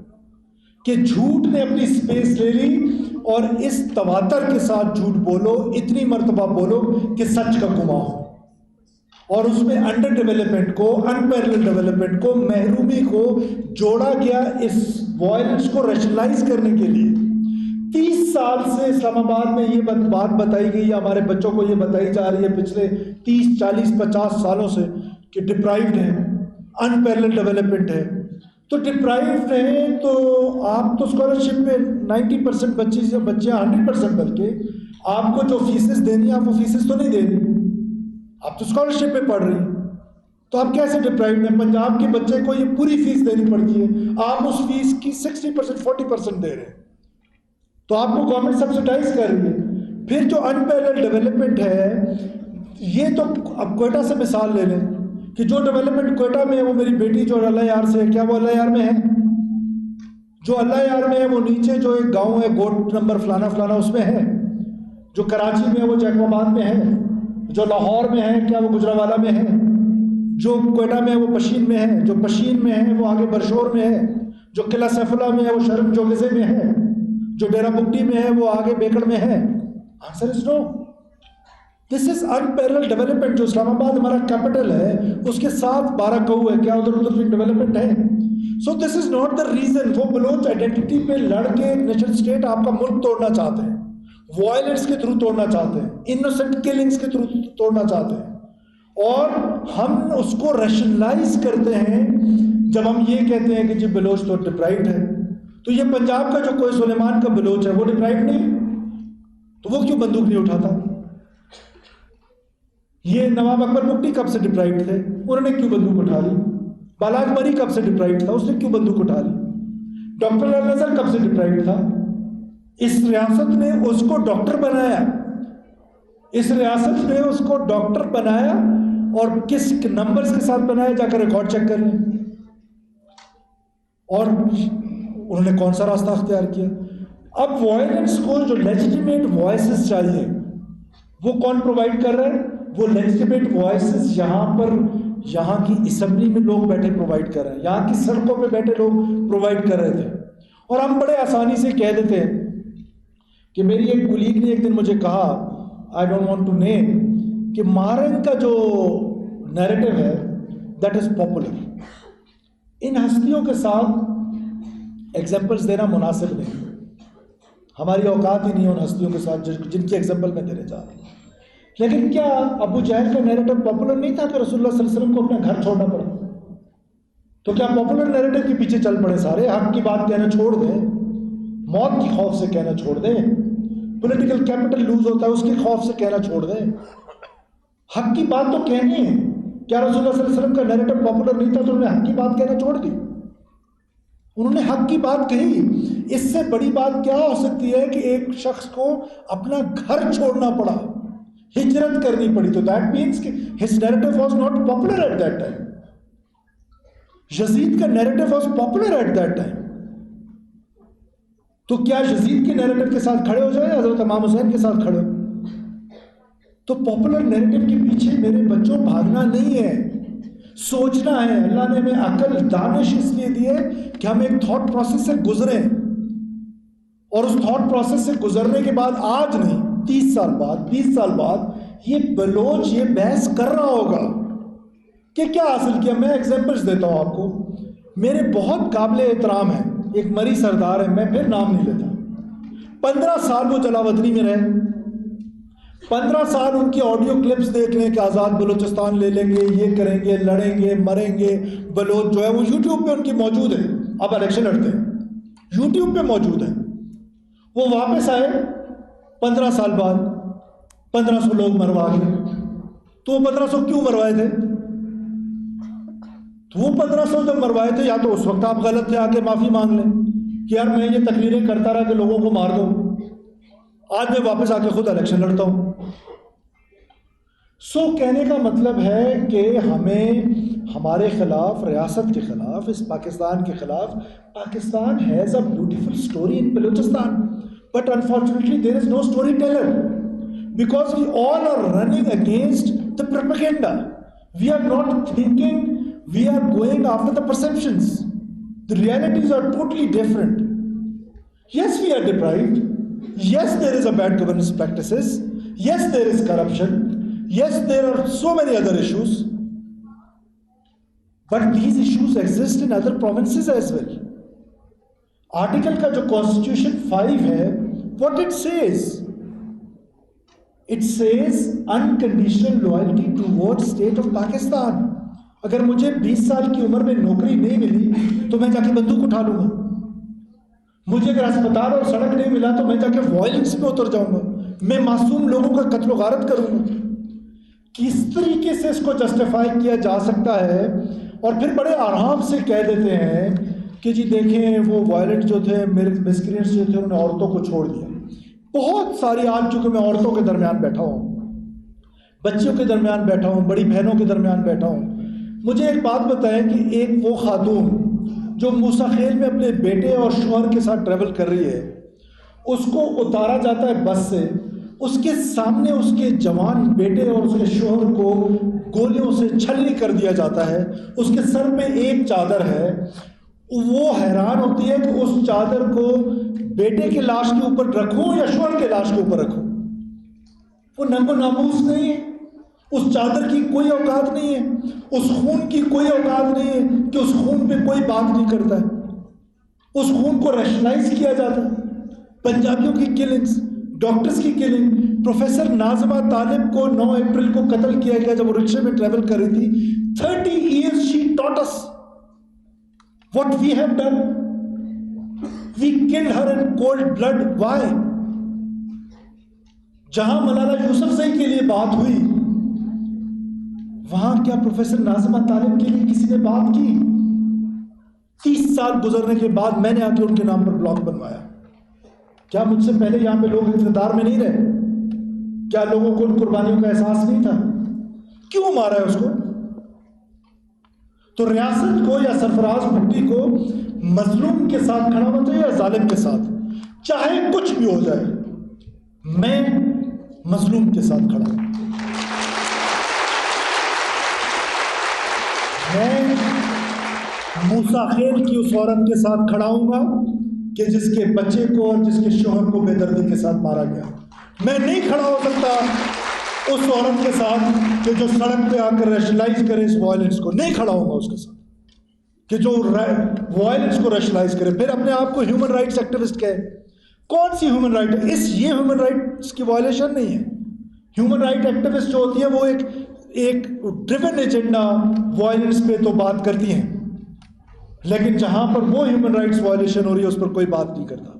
کہ جھوٹ نے اپنی اسپیس لے لی, اور اس تواتر کے ساتھ جھوٹ بولو, اتنی مرتبہ بولو کہ سچ کا گما ہو, اور اس میں انڈر ڈیولپمنٹ کو, انپیرلل ڈیولپمنٹ کو, محرومی کو جوڑا گیا اس وائلنس کو ریشنلائز کرنے کے لیے. 30 سال سے اسلام آباد میں یہ بات بتائی گئی, ہمارے بچوں کو یہ بتائی جا رہی ہے پچھلے 30, 40, 50 سالوں سے کہ ڈپرائیوڈ ہیں, انپیرلل ڈیولپمنٹ ہے. تو ڈپرائیوڈ ہیں تو آپ تو اسکالرشپ میں 90% بچیاں 100% بلکہ آپ کو جو فیسز دینی ہے آپ وہ فیسز تو نہیں دے رہی, آپ تو اسکالرشپ پہ پڑھ رہی ہیں, تو آپ کیسے ڈپرائیوڈ ہیں؟ پنجاب کے بچے کو یہ پوری فیس دینی پڑتی ہے, آپ اس فیس کی 60% 40% دے رہے ہیں, تو آپ کو گورنمنٹ سبسڈائز کر رہی ہے. پھر جو انپیرلل ڈیولپمنٹ ہے, یہ تو اب کوئٹہ سے مثال لے لیں کہ جو ڈیولپمنٹ کوئٹہ میں ہے وہ میری بیٹی جو اللہ یار سے ہے, کیا وہ اللہ یار میں ہے؟ جو اللہ یار میں ہے وہ نیچے جو ایک گاؤں ہے گوٹ نمبر فلانا فلانا اس میں ہے, جو کراچی میں ہے وہ جیکب آباد میں ہے, جو لاہور میں ہے کیا وہ گجرانوالہ میں ہے, جو کوئٹہ میں ہے وہ پشین میں ہے, جو پشین میں ہے وہ آگے برشور میں ہے, جو قلعہ سیف اللہ میں ہے وہ شرم جوگزے میں ہے, جو ڈیرہ بگٹی میں ہے وہ آگے بیکڑ میں ہے. Answer is no. This is unparalleled development. جو اسلام آباد ہمارا کیپٹل ہے اس کے ساتھ 12 کوہ ہے, کیا ادھر بھی ڈیولپمنٹ ہے؟ سو this is not the reason. وہ بلوچ آئیڈینٹی پہ لڑ کے نیشنل اسٹیٹ آپ کا ملک توڑنا چاہتے ہیں, وائلنس کے تھرو توڑنا چاہتے ہیں, انوسنٹ کلنگس کے تھرو توڑنا چاہتے ہیں, اور ہم اس کو ریشنلائز کرتے ہیں جب ہم یہ کہتے ہیں کہ جی بلوچ تو ڈپرائیوڈ ہے. تو یہ پنجاب کا جو کوئی سلیمان کا بلوچ ہے وہ ڈپرائیوڈ نہیں, تو وہ کیوں بندوق نہیں اٹھاتا؟ یہ نواب اکبر بگٹی کب سے ڈپرائیوڈ تھے, انہوں نے کیوں بندوق اٹھا لی؟ بالاج مری کب سے ڈپرائیوڈ تھا, اس نے کیوں بندوق اٹھا لی؟ ڈاکٹر لال نظر کب سے ڈپرائیوڈ تھا؟ اس ریاست نے اس کو ڈاکٹر بنایا, اس ریاست نے اس کو ڈاکٹر بنایا, اور کس نمبرز کے ساتھ بنایا جا کر ریکارڈ چیک کر لیں. اور انہوں نے کون سا راستہ اختیار کیا؟ اب وائلنس کو جو لیجیٹیمیٹ وائسز چاہیے وہ کون پرووائڈ کر رہا ہے؟ وہ لیجیٹیمیٹ وائسز یہاں کی اسمبلی میں لوگ بیٹھے پرووائڈ کر رہے ہیں, یہاں کی سڑکوں پہ بیٹھے لوگ پرووائڈ کر رہے تھے. اور ہم بڑے آسانی سے کہہ دیتے ہیں کہ میری ایک کولیگ نے ایک دن مجھے کہا, I don't want to name, کہ مہارنگ کا جو نیریٹو ہے دیٹ از پاپولر. ان ہستیوں کے ساتھ ایگزامپلس دینا مناسب نہیں, ہماری اوقات ہی نہیں ہے ان ہستیوں کے ساتھ جن کی ایگزامپل میں دینے جا رہا ہوں. لیکن کیا ابو جہل کا نیریٹو پاپولر نہیں تھا کہ رسول اللہ صلی اللہ علیہ وسلم کو اپنا گھر چھوڑنا پڑا؟ تو کیا پاپولر نیریٹو کے پیچھے چل پڑے سارے؟ حق کی بات کہنا چھوڑ دیں, موت کی خوف سے کہنا چھوڑ دیں, پولیٹیکل کیپٹل لوز ہوتا ہے اس کے خوف سے کہنا چھوڑ دیں. حق کی بات تو کہنی ہے. کیا رسول اللہ صلی اللہ علیہ وسلم کا نیریٹو پاپولر نہیں تھا تو انہوں نے حق کی بات کہنا چھوڑ دی؟ انہوں نے حق کی بات کہی. اس سے بڑی بات کیا ہو سکتی ہے کہ ایک شخص کو اپنا گھر چھوڑنا پڑا, ہجرت کرنی پڑی. تو دیٹ مینس کہ his narrative was not popular at that time. Yazid کا narrative was popular at that time. تو کیا یزید کے نیریٹو کے ساتھ کھڑے ہو جائے, حضرت امام حسین کے ساتھ کھڑے ہو؟ تو پاپولر نیریٹو کے پیچھے میرے بچوں بھاگنا نہیں ہے, سوچنا ہے. اللہ نے ہمیں عقل دانش اس لیے دی ہے کہ ہم ایک تھاٹ پروسیس سے گزریں, اور اس تھاٹ پروسیس سے گزرنے کے بعد آج نہیں 30 سال بعد 20 سال بعد یہ بلوچ یہ بحث کر رہا ہوگا کہ کیا حاصل کیا. میں ایگزامپلس دیتا ہوں آپ کو. میرے بہت قابل احترام ہیں, ایک مری سردار ہے, میں پھر نام نہیں لیتا. 15 سال وہ جلا وطنی میں رہے, 15 سال ان کی آڈیو کلپس دیکھ لیں کہ آزاد بلوچستان لے لیں گے, یہ کریں گے, لڑیں گے, مریں گے. بلوچ جو ہے وہ یوٹیوب پہ ان کی موجود ہے, اب الیکشن لڑتے ہیں, یوٹیوب پہ موجود ہے. وہ واپس آئے 15 سال بعد, 1500 لوگ مروا گئے. تو وہ 1500 کیوں مروائے تھے؟ تو وہ 1500 جب مروائے تھے, یا تو اس وقت آپ غلط تھے, آ کے معافی مانگ لیں کہ یار میں یہ تقریریں کرتا رہا کہ لوگوں کو مار دو, آج میں واپس آ کے خود الیکشن لڑتا ہوں. سو کہنے کا مطلب ہے کہ ہمیں ہمارے خلاف, ریاست کے خلاف, اس پاکستان کے خلاف, Pakistan has a beautiful story in Balochistan, but unfortunately there is no storyteller, because we all are running against the propaganda. We are not thinking, we are going after the perceptions. The realities are totally different. Yes, we are deprived. Yes, there is a bad governance practices. Yes, there is corruption. Yes, there are so many other issues. But these issues exist in other provinces as well. Article ka jo Constitution 5 hai, what it says? It says unconditional loyalty towards state of Pakistan. اگر مجھے 20 سال کی عمر میں نوکری نہیں ملی تو میں جا کے بندوق اٹھا لوں گا. مجھے اگر اسپتال اور سڑک نہیں ملا تو میں جا کے وائلنس میں اتر جاؤں گا. میں معصوم لوگوں کا قتل و غارت کروں گا. کس طریقے سے اس کو جسٹیفائی کیا جا سکتا ہے؟ اور پھر بڑے آرام سے کہہ دیتے ہیں کہ جی دیکھیں وہ وائلنٹ جو تھے, میرے مسکرینٹس جو تھے, انہوں نے عورتوں کو چھوڑ دیا. بہت ساری, آج چونکہ میں عورتوں کے درمیان بیٹھا ہوں, بچیوں کے درمیان بیٹھا ہوں, بڑی بہنوں کے درمیان بیٹھا ہوں, مجھے ایک بات بتائیں کہ ایک وہ خاتون جو موسیٰ خیل میں اپنے بیٹے اور شوہر کے ساتھ ٹریول کر رہی ہے, اس کو اتارا جاتا ہے بس سے, اس کے سامنے اس کے جوان بیٹے اور اس کے شوہر کو گولیوں سے چھلنی کر دیا جاتا ہے, اس کے سر پہ ایک چادر ہے. وہ حیران ہوتی ہے کہ اس چادر کو بیٹے کے لاش کے اوپر رکھوں یا شوہر کے لاش کے اوپر رکھوں. وہ ننگ و ناموس نہیں ہے, اس چادر کی کوئی اوقات نہیں ہے, اس خون کی کوئی اوقات نہیں ہے کہ اس خون پہ کوئی بات نہیں کرتا ہے. اس خون کو ریشنلائز کیا جاتا ہے. پنجابیوں کی کلنگز, ڈاکٹرز کی کلنگ, پروفیسر ناظمہ طالب کو 9 اپریل کو قتل کیا گیا جب وہ رکشے میں ٹریول کر رہی تھی. 30 years she taught us what we have done. We killed her in cold blood. Why? جہاں ملالہ یوسفزئی کے لیے بات ہوئی, وہاں کیا پروفیسر ناظمہ طالب کے لیے کسی نے بات کی؟ 30 سال گزرنے کے بعد میں نے آ کے ان کے نام پر بلاک بنوایا. کیا مجھ سے پہلے یہاں پہ لوگ اقتدار میں نہیں رہے؟ کیا لوگوں کو ان قربانیوں کا احساس نہیں تھا؟ کیوں مارا ہے اس کو؟ تو ریاست کو یا سرفراز بھٹی کو مظلوم کے ساتھ کھڑا ہونا چاہیے یا ظالم کے ساتھ؟ چاہے کچھ بھی ہو جائے, میں مظلوم کے ساتھ کھڑا ہوں. میں موسیٰ خیل کی اس عورت کے ساتھ کھڑا ہوں گا کہ جس کے بچے کو اور جس کے شوہر کو بے دردی کے ساتھ مارا گیا. میں نہیں کھڑا ہو سکتا اس عورت کے ساتھ کہ جو سڑک پہ آ کر ریشنلائز کرے اس وائلنس کو. نہیں کھڑا ہوں گا اس کے ساتھ کہ جو وائلنس کو ریشنلائز کرے, پھر اپنے آپ کو ہیومن رائٹس ایکٹیوسٹ کہے. کون سی ہیومن رائٹ ہے؟ یہ ہیومن رائٹس کی وائلیشن نہیں ہے. ہیومن رائٹ ایکٹیوسٹ جو ہوتی ہے وہ ایک ڈریون ایجنڈا وائلنس پہ تو بات کرتی ہیں, لیکن جہاں پر وہ ہیومن رائٹس وائلیشن ہو رہی ہے اس پر کوئی بات نہیں کرتا.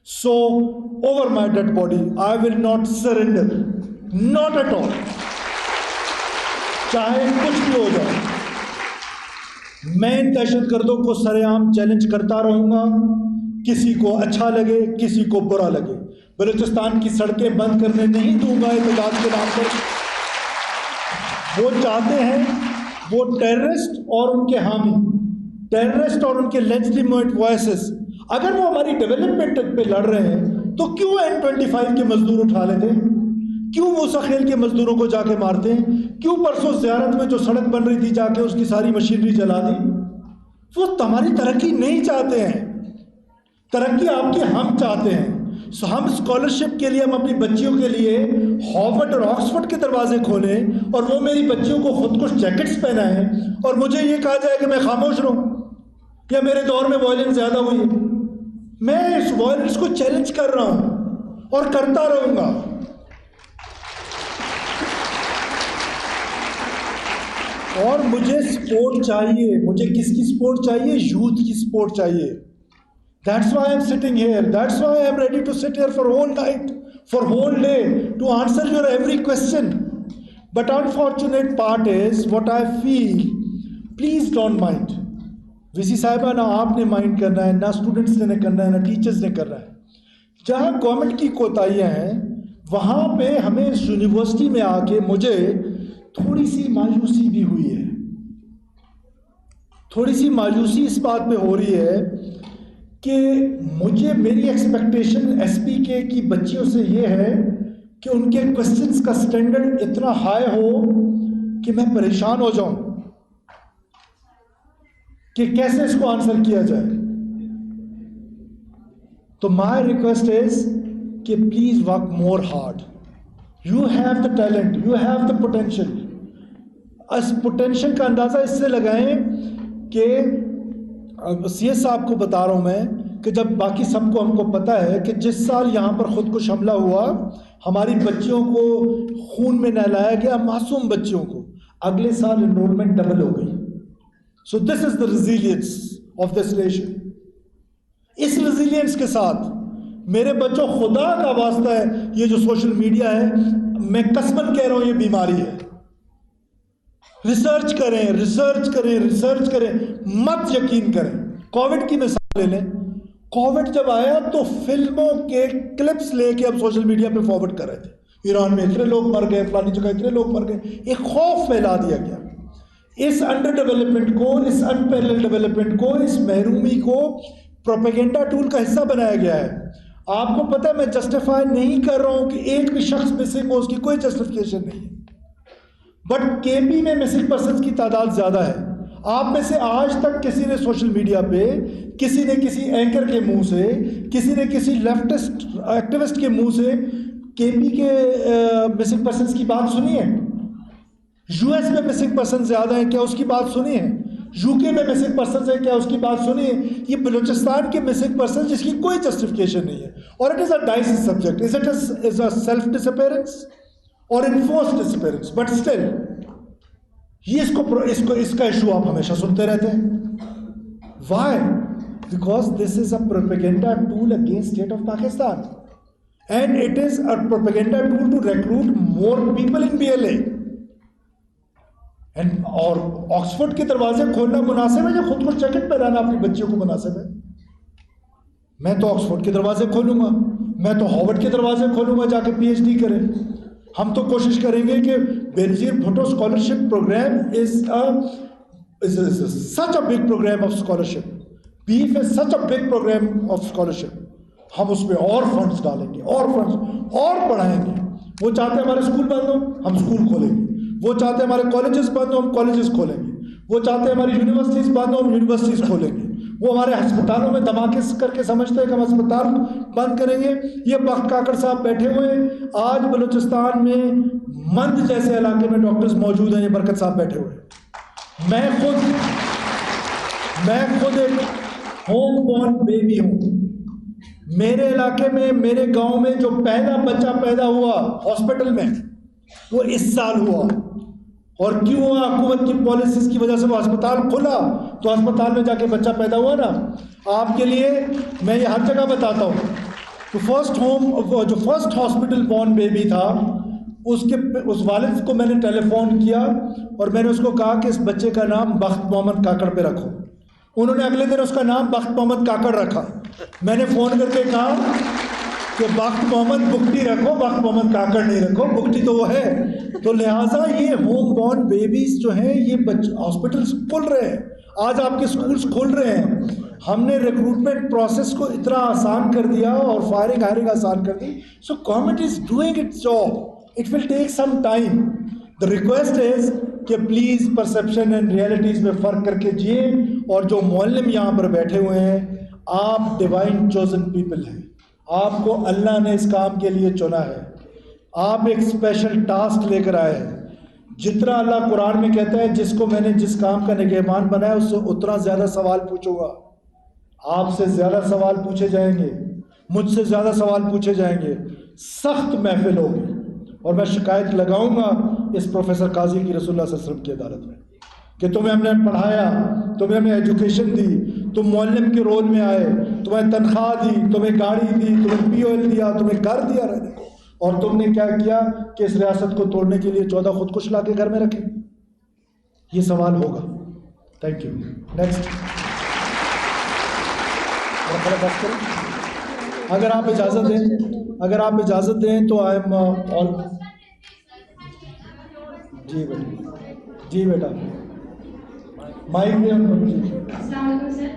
So over my dead body I will not surrender, not at all, چاہے کچھ بھی ہو جائے. میں ان دہشت گردوں کو سر عام چیلنج کرتا رہوں گا, کسی کو اچھا لگے کسی کو برا لگے. بلوچستان کی سڑکیں بند کرنے نہیں دوں گا احتجاج کے نام پر. وہ چاہتے ہیں, وہ ٹیررسٹ اور ان کے حامی, ٹیررسٹ اور ان کے لیجٹیمیٹ وائسز, اگر وہ ہماری ڈیولپمنٹ پہ لڑ رہے ہیں تو کیوں N25 کے مزدور اٹھا لیتے ہیں؟ کیوں موسیٰ خیل کے مزدوروں کو جا کے مارتے ہیں؟ کیوں پرسوں زیارت میں جو سڑک بن رہی تھی جا کے اس کی ساری مشینری جلا دی؟ وہ ہماری ترقی نہیں چاہتے ہیں. ترقی آپ کی ہم چاہتے ہیں. سو ہم اسکالرشپ کے لیے ہم اپنی بچیوں کے لیے ہارورڈ اور آکسفورڈ کے دروازے کھولیں اور وہ میری بچیوں کو خود کش جیکٹس پہنائیں اور مجھے یہ کہا جائے کہ میں خاموش رہوں یا میرے دور میں وائلنس زیادہ ہوئی ہے. میں اس وائلنس کو چیلنج کر رہا ہوں اور کرتا رہوں گا. اور مجھے سپورٹ چاہیے. مجھے کس کی سپورٹ چاہیے؟ یوتھ کی سپورٹ چاہیے. That's why I'm sitting here. That's why I'm ready to sit here for whole night, for whole day, to answer your every question. But unfortunate part is what I feel. Please don't mind. وی سی صاحبہ نہ آپ نے mind کرنا ہے، نہ students نے کرنا ہے، نہ ٹیچرز نے کرنا ہے. جہاں گورنمنٹ کی کوتاہیاں ہیں وہاں پہ ہمیں اس یونیورسٹی میں آ کے مجھے تھوڑی سی مایوسی بھی ہوئی ہے. تھوڑی سی مایوسی اس بات پہ ہو رہی ہے کہ مجھے میری ایکسپیکٹیشن ایس پی کے کی بچیوں سے یہ ہے کہ ان کے کوسچنس کا سٹینڈرڈ اتنا ہائی ہو کہ میں پریشان ہو جاؤں کہ کیسے اس کو آنسر کیا جائے. تو مائی ریکویسٹ از کہ please work more hard. You have the talent, you have the potential. اس پوٹینشیل کا اندازہ اس سے لگائیں کہ سی ایس صاحب کو بتا رہا ہوں میں کہ جب باقی سب کو ہم کو پتہ ہے کہ جس سال یہاں پر خودکش حملہ ہوا ہماری بچیوں کو خون میں نہلایا گیا، معصوم بچیوں کو، اگلے سال انرولمنٹ ڈبل ہو گئی. So this is the resilience of this nation. اس ریزیلینس کے ساتھ میرے بچوں، خدا کا واسطہ ہے یہ جو سوشل میڈیا ہے، میں قسماً کہہ رہا ہوں یہ بیماری ہے. ریسرچ کریں، ریسرچ کریں، ریسرچ کریں، مت یقین کریں. کووڈ کی مثال لے لیں. کووڈ جب آیا تو فلموں کے کلپس لے کے اب سوشل میڈیا پہ فارورڈ کر رہے تھے. ایران میں اتنے لوگ مر گئے، فلانی جگہ اتنے لوگ مر گئے. ایک خوف پھیلا دیا گیا. اس انڈر ڈیولپمنٹ کو، اس انپیرلڈ ڈیولپمنٹ کو، اس محرومی کو پروپیگنڈا ٹول کا حصہ بنایا گیا ہے. آپ کو پتہ ہے میں جسٹیفائی نہیں کر رہا ہوں کہ ایک بھی شخص مسنگ ہو، اس کی کوئی جسٹیفیکیشن نہیں ہے. بٹ کے پی میں مسنگ پرسنس کی تعداد زیادہ ہے. آپ میں سے آج تک کسی نے سوشل میڈیا پہ کسی نے کسی اینکر کے منہ سے، کسی نے کسی لیفٹسٹ ایکٹیوسٹ کے منہ سے کے پی کے مسنگ پرسنس کی بات سنی ہے؟ یو ایس میں مسنگ پرسن زیادہ ہیں، کیا اس کی بات سنی ہے؟ یو کے میں مسنگ پرسنس ہیں، کیا اس کی بات سنی ہے؟ یہ بلوچستان کے مسنگ پرسن جس کی کوئی جسٹیفیکیشن نہیں ہے. اور it is a dicey subject. Is it is a self disappearance or enforce ڈسپیرنس؟ But still یہ اس کا ایشو آپ ہمیشہ سنتے رہتے ہیں. Why? Because this is a propaganda tool against state of Pakistan and it is a propaganda tool to recruit more people in PLA. اور Oxford کے دروازے کھولنا مناسب ہے یا خود کو جیکٹ پہنانا اپنی بچیوں کو مناسب ہے؟ میں تو آکسفورڈ کے دروازے کھولوں گا، میں تو ہارورڈ کے دروازے کھولوں گا، جا کے PhD کریں. ہم تو کوشش کریں گے کہ Benazir Bhutto scholarship program is such a big program of scholarship. BEEF is such a big program of scholarship. ہم اس پہ اور فنڈس ڈالیں گے، اور فنڈس اور بڑھائیں گے. وہ چاہتے ہیں ہمارے اسکول بند ہو، ہم اسکول کھولیں گے. وہ چاہتے ہیں ہمارے کالجز بند ہو، ہم کالجز کھولیں گے. وہ چاہتے ہیں ہماری یونیورسٹیز بند ہو، ہم یونیورسٹیز کھولیں گے. وہ ہمارے ہسپتالوں میں دھماکے کر کے سمجھتے ہیں کہ ہم ہسپتال بند کریں گے. یہ بخت کاکڑ صاحب بیٹھے ہوئے ہیں آج بلوچستان میں مند جیسے علاقے میں ڈاکٹرز موجود ہیں. یہ برکت صاحب بیٹھے ہوئے ہیں. میں خود ایک ہوم بورن بیبی ہوں. میرے علاقے میں، میرے گاؤں میں جو پہلا بچہ پیدا ہوا ہاسپٹل میں وہ اس سال ہوا. اور کیوں ہوا؟ حکومت کی پالیسیز کی وجہ سے. وہ ہسپتال کھلا تو ہسپتال میں جا کے بچہ پیدا ہوا نا. آپ کے لیے میں یہ ہر جگہ بتاتا ہوں. تو جو فرسٹ ہاسپٹل بورن بیبی تھا اس والد کو میں نے ٹیلی فون کیا اور میں نے اس کو کہا کہ اس بچے کا نام بخت محمد کاکڑ پہ رکھو. انہوں نے اگلے دن اس کا نام بخت محمد کاکڑ رکھا. میں نے فون کر کے کہا کہ بخت محمد بکٹی رکھو، بخت محمد کاکڑ نہیں رکھو، بکٹی تو وہ ہے. تو لہٰذا یہ ہوم بورن بیبیز جو ہیں یہ ہاسپٹلس کھل رہے ہیں. آج آپ کے اسکولس کھل رہے ہیں. ہم نے ریکروٹمنٹ پروسیس کو اتنا آسان کر دیا اور ہائرنگ آسان کر دی. So government is doing its job. It will take some time, the request is کہ پلیز پرسیپشن اینڈ ریئلٹیز میں فرق کر کے جیے. اور جو معلم یہاں پر بیٹھے ہوئے ہیں, آپ ڈیوائن چوزن پیپل ہیں, آپ کو اللہ نے اس کام کے لیے چنا ہے, آپ ایک اسپیشل ٹاسک لے کر آئے ہیں. جتنا اللہ قرآن میں کہتا ہے جس کو میں نے جس کام کا نگہبان بنایا اس سے اتنا زیادہ سوال پوچھوں گا. آپ سے زیادہ سوال پوچھے جائیں گے, مجھ سے زیادہ سوال پوچھے جائیں گے. سخت محفل ہوگی اور میں شکایت لگاؤں گا اس پروفیسر قاضی کی رسول اللہ صلی اللہ علیہ وسلم کی عدالت میں کہ تمہیں ہم نے پڑھایا, تمہیں ہم نے ایجوکیشن دی, تم معلم کے رول میں آئے, تمہیں تنخواہ دی, تمہیں گاڑی دی, تمہیں پی او ایل دیا, تمہیں گھر دیا رہنے کو, اور تم نے کیا کیا کہ اس ریاست کو توڑنے کے لیے 14 خودکش لا کے گھر میں رکھے. یہ سوال ہوگا. Thank you. نیکسٹ. اگر آپ اجازت دیں تو I am all. G beta mic میں. السلام علیکم سر.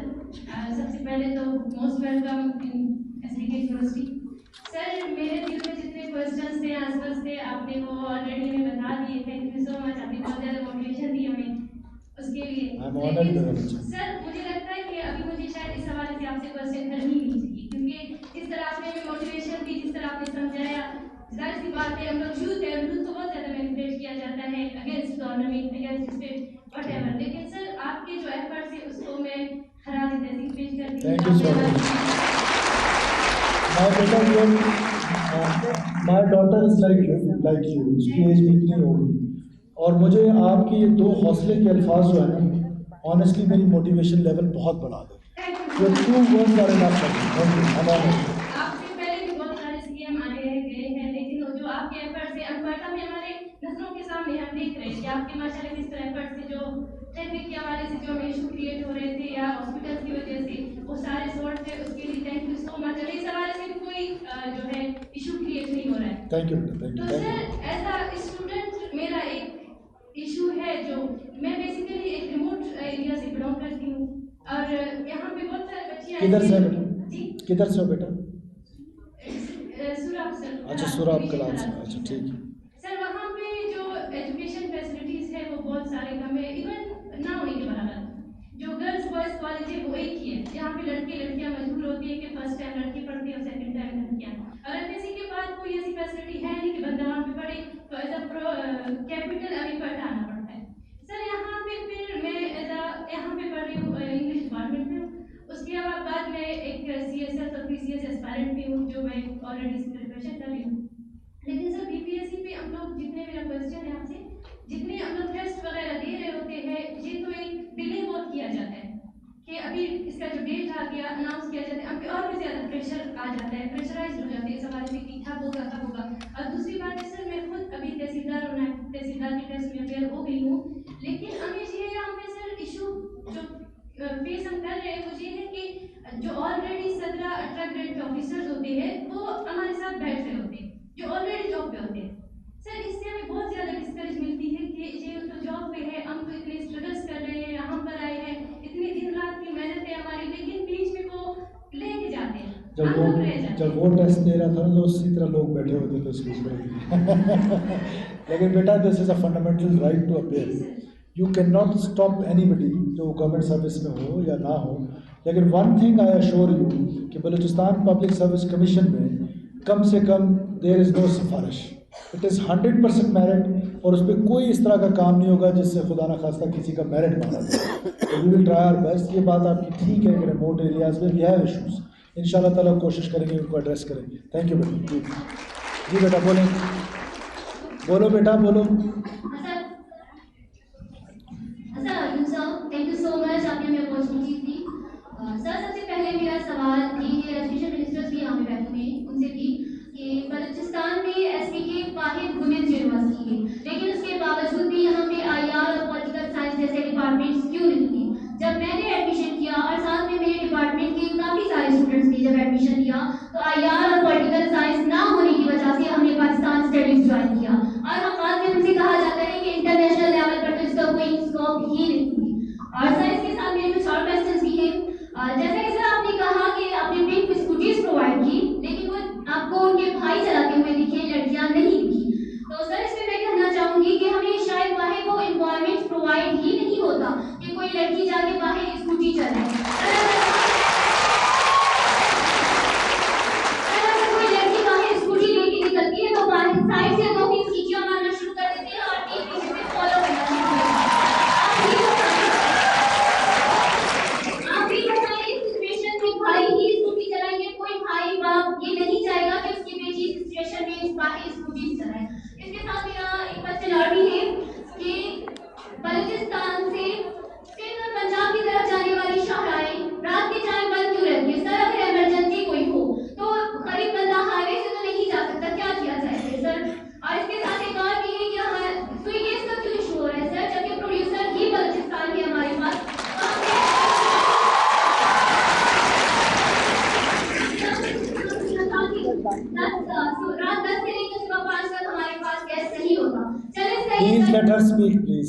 سب سے پہلے تو موسٹ ویلکم ایس بی کے یونیورسٹی. سر میرے دل میں جتنے کوشچنس تھے آنسرس تھے آپ نے وہ آلریڈی ہمیں بتا دیے. تھینک یو سو مچ. آپ نے بہت زیادہ موٹیویشن دی ہمیں اس کے لیے. سر مجھے لگتا ہے کہ ابھی مجھے شاید اس حوالے سے آپ سے کوشچن کرنی نہیں چاہیے کیونکہ جس طرح آپ نے ہمیں موٹیویشن دی, جس طرح آپ نے سمجھایا, ظاہر سی بات ہے ہم لوگ یوتھ ہے, یوتھ کو بہت زیادہ مینیپولیٹ کیا جاتا ہے against government, against state what ever. لیکن سر آپ کے جو ایفرٹس ہیں اس کو میں خراج تحسین پیش کرتی ہوں. My daughter is like you, اس کی ایج بھی اتنی ہوگی, اور مجھے آپ کی یہ 2 حوصلے کے الفاظ جو ہیں نا آنیسٹلی میری موٹیویشن لیول بہت بڑھا دے. یہ 2 words are enough for me. آپ سے پہلے بھی بہت سارے سی ایم آئے گئے ہیں لیکن جو آپ کے ایفرٹس ہیں البرٹا میں ہمارے نظروں کے سامنے ہم دیکھ رہے ہیں کہ آپ کے ماشاء اللہ کس طرح ایفرٹس ہیں. جو ٹریفک کے حوالے سے جو ہمیں ایشو کریٹ ہو رہے تھے یا ہاسپٹل کی وجہ سے وہ سارے سارٹ تھے, اس کے لیے تھینک یو سو مچ. ابھی اس حوالے سے بھی کوئی جو ہے ایشو کریٹ نہیں ہو رہا ہے. Thank you. تو سر ایز اے اسٹوڈنٹ میرا ایک ایشو ہے جو میں بیسیکلی ایک ریموٹ ایریا سے بلانگ کرتی ہوں اور یہاں پہ بہت سارے بچے کدھر سے بیٹا؟ جی کدھر سے ہو بیٹا؟ سوراب سر. اچھا سوراب کلان سے. اچھا ٹھیک ہے سر. وہاں پہ جو ایجوکیشن فیسلٹیز ہے وہ بہت سارے کم ہے, ایون نہ ہونے کے برابر. جو گرلس بوائز کالج ہے وہ ایک ہی ہے جہاں پہ لڑکے لڑکیاں مجبور ہوتی ہے کہ فرسٹ ٹائم لڑکی پڑھتی ہے اور سیکنڈ ٹائم لڑکیاں. اور ایف ایس سی کے بعد کوئی ایسی فیسلٹی ہے نہیں کہ بندہ وہاں پہ پڑھے, تو ایز اے کیپٹل ابھی پڑھنا آنا پڑتا ہے. سر یہاں پہ پھر میں یہاں پہ پڑھ رہی ہوں انگلش ڈپارٹمنٹ میں. اس کے بعد میں ایک سی ایس ایس اور پی سی ایس اسپائرنٹ بھی ہوں جو میں آلریڈی اس پریپریشن کر رہی ہوں. لیکن سر بی پی ایس سی پہ ہم لوگ جتنے میرا کوشچن ہے آپ سے, جتنے ہم لوگ ٹیسٹ وغیرہ دے رہے ہوتے ہیں یہ تو ایک ڈیلے بہت کیا جاتا ہے کہ ابھی اس کا جو ڈیٹ آ گیا اناؤنس کیا جاتا ہے, ہم پہ اور بھی زیادہ پریشر آ جاتا ہے, پریشرائز ہو جاتے ہیں اس حوالے سے کہ کب ہوگا کب ہوگا. اور دوسری بات ہے سر میں خود ابھی تحصیلدار ہونا ہے, تحصیلدار کے ٹیسٹ میں اپیئر ہو گئی ہوں, لیکن ہمیں یہ یہاں پہ سر ایشو جو فیس ہم کر رہے ہیں وہ یہ ہے کہ جو آلریڈی 17-18 گریڈ کے آفیسرز ہوتے ہیں وہ ہمارے ساتھ بیٹھ رہے ہوتے ہیں جو آلریڈی جاب پہ ہوتے ہیں. سر اس سے ہمیں بہت زیادہ ڈسکریج ملتی ہے کہ یہ تو جاب پہ ہے, ہم تو اتنے اسٹرگلس کر رہے ہیں, یہاں پر آئے ہیں, اتنی دن رات کی محنت ہے ہماری, لیکن بیچ میں وہ لے کے جاتے ہیں. جب وہ ٹیسٹ دے رہا تھا تو اسی طرح لوگ بیٹھے ہوتے تھے اس کے اوپر. لیکن بیٹا this is a fundamental right to appear. You can not stop anybody جو گورنمنٹ سروس میں ہو یا نہ ہو. لیکن one thing I assure you کہ بلوچستان پبلک سروس کمیشن میں کم سے کم دیر از نو سفارش. اٹ از 100% میرٹ, اور اس پہ کوئی اس طرح کا کام نہیں ہوگا جس سے خدا نخواستہ کسی کا میرٹ مانا جائے. وی ول ٹرائی آور بیسٹ. یہ بات آپ کی ٹھیک ہے کہ ریموٹ ایریاز میں وی ہیو ایشوز, ان شاء اللہ تعالیٰ کوشش کریں گے ان کو ایڈریس کریں گے. تھینک یو بیٹا. جی بیٹا بولیں, بولو بیٹا بولو. تھینک یو سو مچ, آپ نے ہمیں اپارچونیٹی دی. سر سب سے پہلے میرا سوال یہ ایجوکیشن منسٹرز بھی یہاں پہ بیٹھے ہیں ان سے بھی کہ بلوچستان میں ایس پی کی واحد وومنس یونیورسٹی ہے, لیکن اس کے باوجود بھی یہاں پہ آئی آر اور پولیٹیکل سائنس جیسے ڈپارٹمنٹس کیوں نہیں ہیں؟ جب میں نے ایڈمیشن کیا اور ساتھ میں میرے ڈپارٹمنٹ کے کافی سارے اسٹوڈنٹس نے جب ایڈمیشن لیا تو آئی آر اور پولیٹیکل سائنس نہ ہونے کی وجہ سے ہم نے پاکستان اسٹڈیز جوائن کیا, اور بعد میں ہم سے کہا جاتا ہے کہ انٹرنیشنل لیول پر تو اس کا کوئی اسکوپ ہی نہیں. اور سر اس کے ساتھ میرے کچھ اور کوشچنس بھی ہیں. جیسا کہ سر آپ نے کہا کہ آپ نے پنک اسکوٹیز پرووائڈ کی, لیکن وہ آپ کو ان کے بھائی چلاتے ہوئے دکھے, لڑکیاں نہیں دکھی. تو سر اس میں میں کہنا چاہوں گی کہ ہمیں let her speak, please.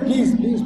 please,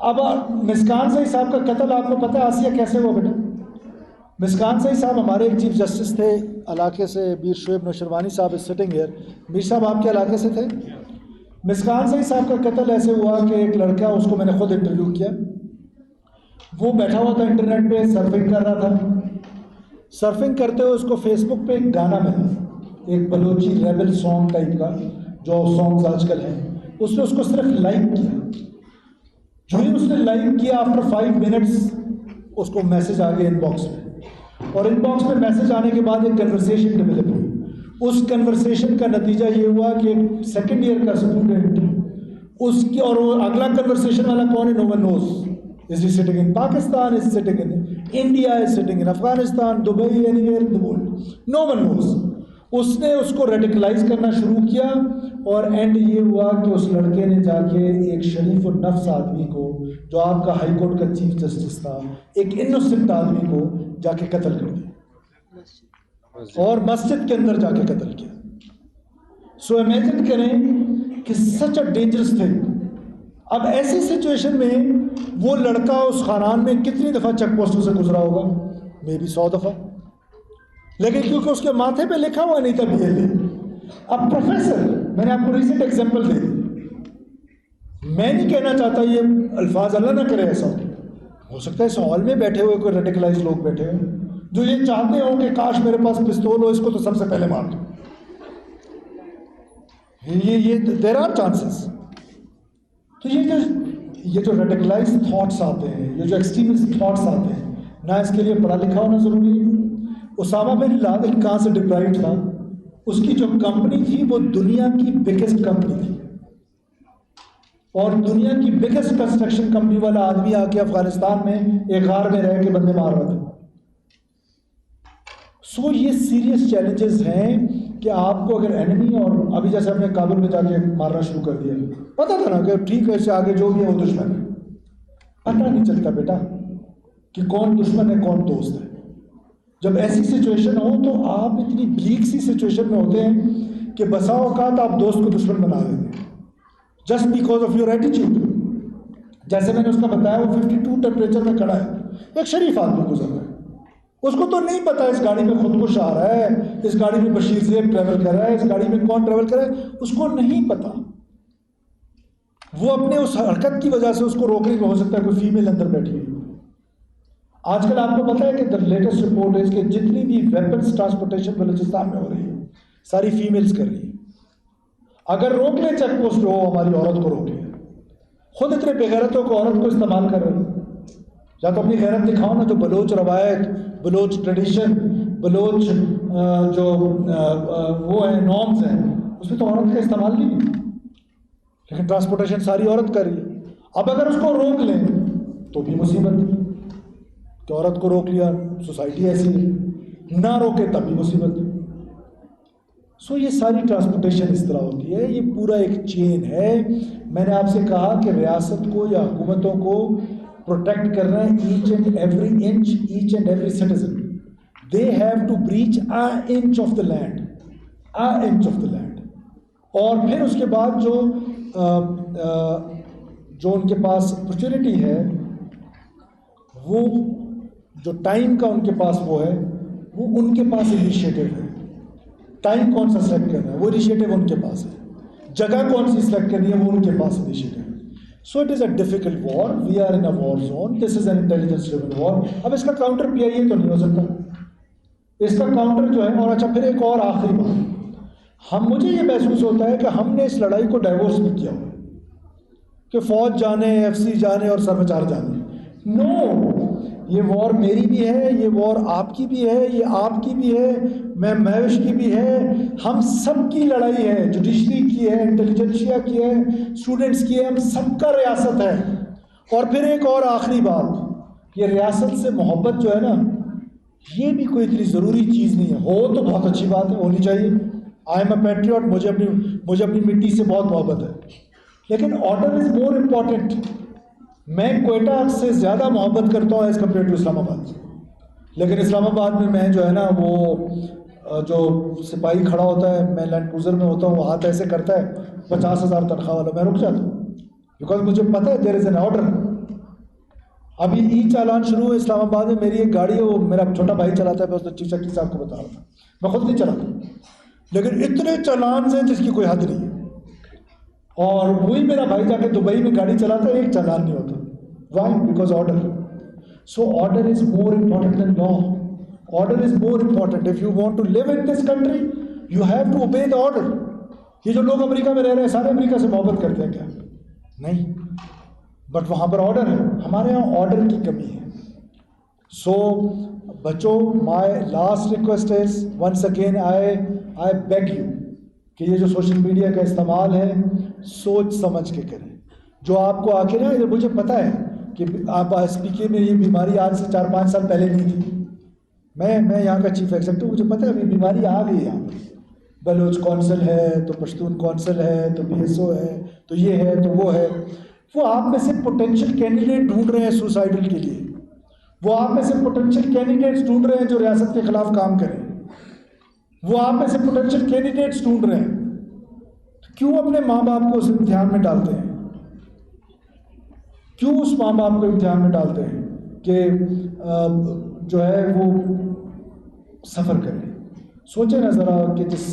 اب مسکان سعید صاحب کا قتل آپ کو پتہ ہے آسیہ کیسے ہوا بیٹا؟ مسکان سعید صاحب ہمارے ایک چیف جسٹس تھے علاقے سے، میر شعیب نوشروانی صاحب از سٹنگ ہیئر. میر صاحب آپ کے علاقے سے تھے. مسکان سعید صاحب کا قتل ایسے ہوا کہ ایک لڑکا، اس کو میں نے خود انٹرویو کیا، وہ بیٹھا ہوا تھا انٹرنیٹ پہ سرفنگ کر رہا تھا. سرفنگ کرتے ہوئے اس کو فیس بک پہ ایک گانا ملا، ایک بلوچی ریبل سانگ ٹائپ کا جو سانگز آج کل ہیں. اس نے اس کو صرف لائک کیا. جو ہی اس نے لائک کیا آفٹر 5 منٹس اس کو میسج آ گیا ان باکس میں، اور ان باکس میں میسج آنے کے بعد ایک کنورسیشن ڈیولپ ہوئی. اس کنورسیشن کا نتیجہ یہ ہوا کہ ایک سیکنڈ ایئر کا اسٹوڈنٹ اس کی، اور وہ اگلا کنورسیشن والا کون ہے؟ No one knows. Is he sitting in Pakistan? Is he sitting in India? Is he sitting in Afghanistan? Dubai? Anywhere in the world? No one knows. اس نے اس کو ریڈیکلائز کرنا شروع کیا، اور اینڈ یہ ہوا کہ اس لڑکے نے جا کے ایک شریف النفس آدمی کو، جو آپ کا ہائی کورٹ کا چیف جسٹس تھا، ایک انوسنٹ آدمی کو جا کے قتل کر دیا، اور مسجد کے اندر جا کے قتل کیا. سو امیجن کریں کہ سچ اے ڈینجرس تھنگ. اب ایسی سچویشن میں وہ لڑکا اس خانان میں کتنی دفعہ چیک پوسٹوں سے گزرا ہوگا؟ مے بی 100 دفعہ. لیکن کیونکہ اس کے ماتھے پہ لکھا ہوا نہیں تھا BLA. اب پروفیسر، میں نے آپ کو ریسنٹ ایگزامپل دے دی. میں نہیں کہنا چاہتا یہ الفاظ اللہ نہ کرے ایسا ہو سکتا ہے اس ہال میں بیٹھے ہوئے کوئی ریڈیکلائز لوگ بیٹھے ہوئے جو یہ چاہتے ہوں کہ کاش میرے پاس پستول ہو، اس کو تو سب سے پہلے مار دو. یہ دیر آر چانسز. تو یہ جو ریڈیکلائز تھاٹس آتے ہیں، یہ جو ایکسٹریمسٹ تھاٹس آتے ہیں، نہ اس کے لیے پڑھا لکھا ہونا ضروری ہے. اسامہ بن لادن کہاں سے ڈپلائڈ تھا؟ اس کی جو کمپنی تھی وہ دنیا کی بگیسٹ کمپنی تھی، اور دنیا کی بگیسٹ کنسٹرکشن کمپنی والا آدمی آ کے افغانستان میں ایک غار میں رہ کے بندے مار رہا تھا. سو یہ سیریس چیلنجز ہیں کہ آپ کو اگر اینمی، اور ابھی جیسے ہم نے کابل میں جا کے مارنا شروع کر دیا، پتہ تھا نا کہ ٹھیک ہے اس سے آگے جو بھی ہے وہ دشمن ہے. پتہ نہیں چلتا بیٹا کہ کون دشمن ہے کون دوست ہے. جب ایسی سچویشن ہو تو آپ اتنی بلیک سی سچویشن میں ہوتے ہیں کہ بسا اوقات آپ دوست کو دشمن بنا دیتے ہیں جسٹ بیکاز آف یور ایٹیچیوڈ. جیسے میں نے اس کا بتایا، وہ 52 ٹیمپریچر میں کھڑا ہے، ایک شریف آدمی گزر رہا ہے، اس کو تو نہیں پتا اس گاڑی میں خودکش آ رہا ہے، اس گاڑی میں بشیر زیب ٹریول کر رہا ہے، اس گاڑی میں کون ٹریول کر رہا ہے، اس کو نہیں پتا. وہ اپنے اس حرکت کی وجہ سے اس کو روکنے کو ہو سکتا ہے کوئی فیمیل اندر بیٹھی ہوئی. آج کل آپ کو پتا ہے کہ دا لیٹسٹ رپورٹ ہے کہ جتنی بھی ویپنس ٹرانسپورٹیشن بلوچستان میں ہو رہی ہے ساری فیمیلز کر رہی ہیں. اگر روک لیں چیک پوسٹ ہو، ہماری عورت کو روکے. خود اتنے بغیرتوں کو عورت کو استعمال کر رہے ہیں. یا تو اپنی غیرت دکھاؤ نا. جو بلوچ روایت، بلوچ ٹریڈیشن، بلوچ جو وہ ہیں نارمز ہیں، اس میں تو عورت کا استعمال نہیں ہے، لیکن ٹرانسپورٹیشن ساری عورت کر رہی ہے. اب اگر اس کو روک لیں تو بھی مصیبت ہے کہ عورت کو روک لیا، سوسائٹی ایسی ہے، نہ روکے تب بھی مصیبت ہے. سو یہ ساری ٹرانسپورٹیشن اس طرح ہوتی ہے، یہ پورا ایک چین ہے. میں نے آپ سے کہا کہ ریاست کو یا حکومتوں کو پروٹیکٹ کرنا ہے each and every inch, each and every citizen. They have to breach a inch of the land, a inch of the land. اور پھر اس کے بعد جو ان کے پاس اپرچونٹی ہے، وہ جو ٹائم کا ان کے پاس وہ ہے، وہ ان کے پاس انیشیٹو ہے. ٹائم کون سا سلیکٹ کرنا ہے وہ انیشیٹو ان کے پاس ہے. جگہ کون سی سلیکٹ کرنی ہے وہ ان کے پاس انیشیٹو ہے. So it is a difficult war. We are in a war zone. This is an intelligence driven war. اب اس کا کاؤنٹر PIA تو نہیں ہو سکتا. اس کا کاؤنٹر جو ہے، اور اچھا پھر ایک اور آخری بات، مجھے یہ محسوس ہوتا ہے کہ ہم نے اس لڑائی کو ڈائیورس بھی کیا ہوا کہ فوج جانے، FC جانے اور سرمچار جانے. نو، یہ وار میری بھی ہے، یہ وار آپ کی بھی ہے، یہ آپ کی بھی ہے، میں مہوش کی بھی ہے. ہم سب کی لڑائی ہے. جوڈیشری کی ہے، انٹیلیجنشیا کی ہے، اسٹوڈنٹس کی ہے، ہم سب کا ریاست ہے. اور پھر ایک اور آخری بات، یہ ریاست سے محبت جو ہے نا، یہ بھی کوئی اتنی ضروری چیز نہیں ہے. ہو تو بہت اچھی بات ہے، ہونی چاہیے. I am a Patriot. مجھے اپنی مٹی سے بہت محبت ہے، لیکن آرڈر از مور امپورٹنٹ. میں کوئٹہ سے زیادہ محبت کرتا ہوں ایز کمپیئر ٹو اسلام آباد. لیکن اسلام آباد میں جو ہے نا، وہ جو سپاہی کھڑا ہوتا ہے، میں لینڈ کروزر میں ہوتا ہوں، وہ ہاتھ ایسے کرتا ہے 50,000 تنخواہ والا، میں رک جاتا ہوں بیکاز مجھے پتہ ہے دیر از این آرڈر. ابھی ای چالان شروع ہوئے اسلام آباد میں. میری ایک گاڑی ہے, وہ میرا چھوٹا بھائی چلاتا ہے, میں اس چیف سیکرٹری صاحب کو بتا رہا تھا, میں خود نہیں چلاتا, لیکن اتنے چالان سے جس کی کوئی حد نہیں ہے. اور وہی میرا بھائی جا کے دبئی میں گاڑی چلاتا ہے, ایک چالان نہیں ہوتا. Why? Because order. So order is more important than law. Order is more important. If you want to live in this country you have to obey the order. یہ جو لوگ امریکہ میں رہ رہے ہیں سارے امریکہ سے محبت کرتے ہیں کیا؟ نہیں, بٹ وہاں پر آرڈر ہے. ہمارے یہاں آرڈر کی کمی ہے. سو بچوں, my last request is once again I beg you کہ یہ جو سوشل میڈیا کا استعمال ہے سوچ سمجھ کے کریں. جو آپ کو آ کے نا, مجھے پتہ ہے کہ آپ ایس پی کے میں یہ بیماری آج سے 4-5 سال پہلے نہیں تھی. میں یہاں کا چیف ایگزیکٹو, مجھے پتہ ہے ابھی بیماری آ گئی یہاں پر. بلوچ کونسل ہے تو پشتون کونسل ہے تو پی ایس او ہے تو یہ ہے تو وہ ہے. وہ آپ میں سے پوٹینشیل کینڈیڈیٹ ڈھونڈ رہے ہیں سوسائڈل کے لیے. وہ آپ میں سے پوٹینشیل کینڈیڈیٹس ڈھونڈ رہے ہیں جو ریاست کے خلاف کام کریں. وہ آپ میں سے پوٹینشیل کینڈیڈیٹس ڈھونڈ رہے ہیں. کیوں اپنے ماں باپ کو اس امتحان میں ڈالتے ہیں؟ کیوں اس ماں باپ کو امتحان میں ڈالتے ہیں کہ جو ہے وہ سفر کریں؟ سوچیں نا ذرا کہ جس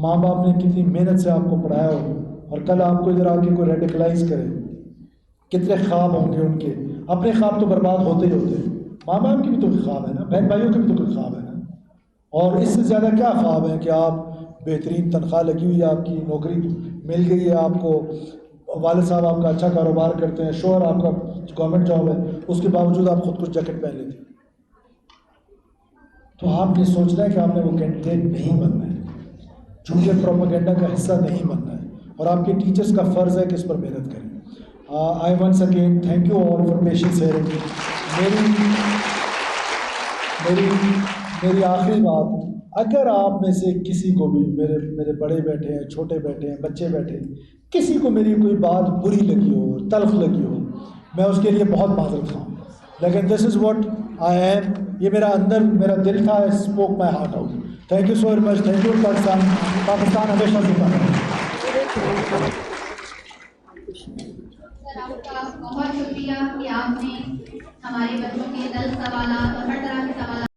ماں باپ نے کتنی محنت سے آپ کو پڑھایا ہو اور کل آپ کو ادھر آ کے کوئی ریڈیکلائز کرے, کتنے خواب ہوں گے ان کے. اپنے خواب تو برباد ہوتے ہی ہوتے ہیں, ماں باپ کے بھی تو خواب ہے نا, بہن بھائیوں کے بھی تو کوئی خواب ہے نا. اور اس سے زیادہ کیا خواب ہے کہ آپ بہترین تنخواہ لگی ہوئی ہے, آپ کی نوکری مل گئی ہے آپ کو, والد صاحب آپ کا اچھا کاروبار کرتے ہیں, شوہر آپ کا گورنمنٹ جاب ہے, اس کے باوجود آپ خود کچھ جیکٹ پہن لیتے ہیں. تو آپ نے سوچنا ہے کہ آپ نے وہ کینڈیڈیٹ نہیں بننا ہے, جھوٹے پروپیگنڈا کا حصہ نہیں بننا ہے. اور آپ کے ٹیچرس کا فرض ہے کہ اس پر محنت کریں. I once again thank you all for patience hearing. میری آخری بات, اگر آپ میں سے کسی کو بھی, میرے بڑے بیٹھے ہیں, چھوٹے بیٹھے ہیں, بچے بیٹھے ہیں, کسی کو میری کوئی بات بری لگی ہو, تلخ لگی ہو, میں اس کے لیے بہت معذرت خواہ ہوں. لیکن this is what I M. یہ میرا اندر میرا دل تھا, spoke my heart out. Thank you so very much. Thank you Pakistan. Pakistan ہمیشہ زندہ رہے. سر آپ کا بہت شکریہ کہ آپ نے ہمارے بچوں کے 10 سوالات اور ہر طرح کے سوالات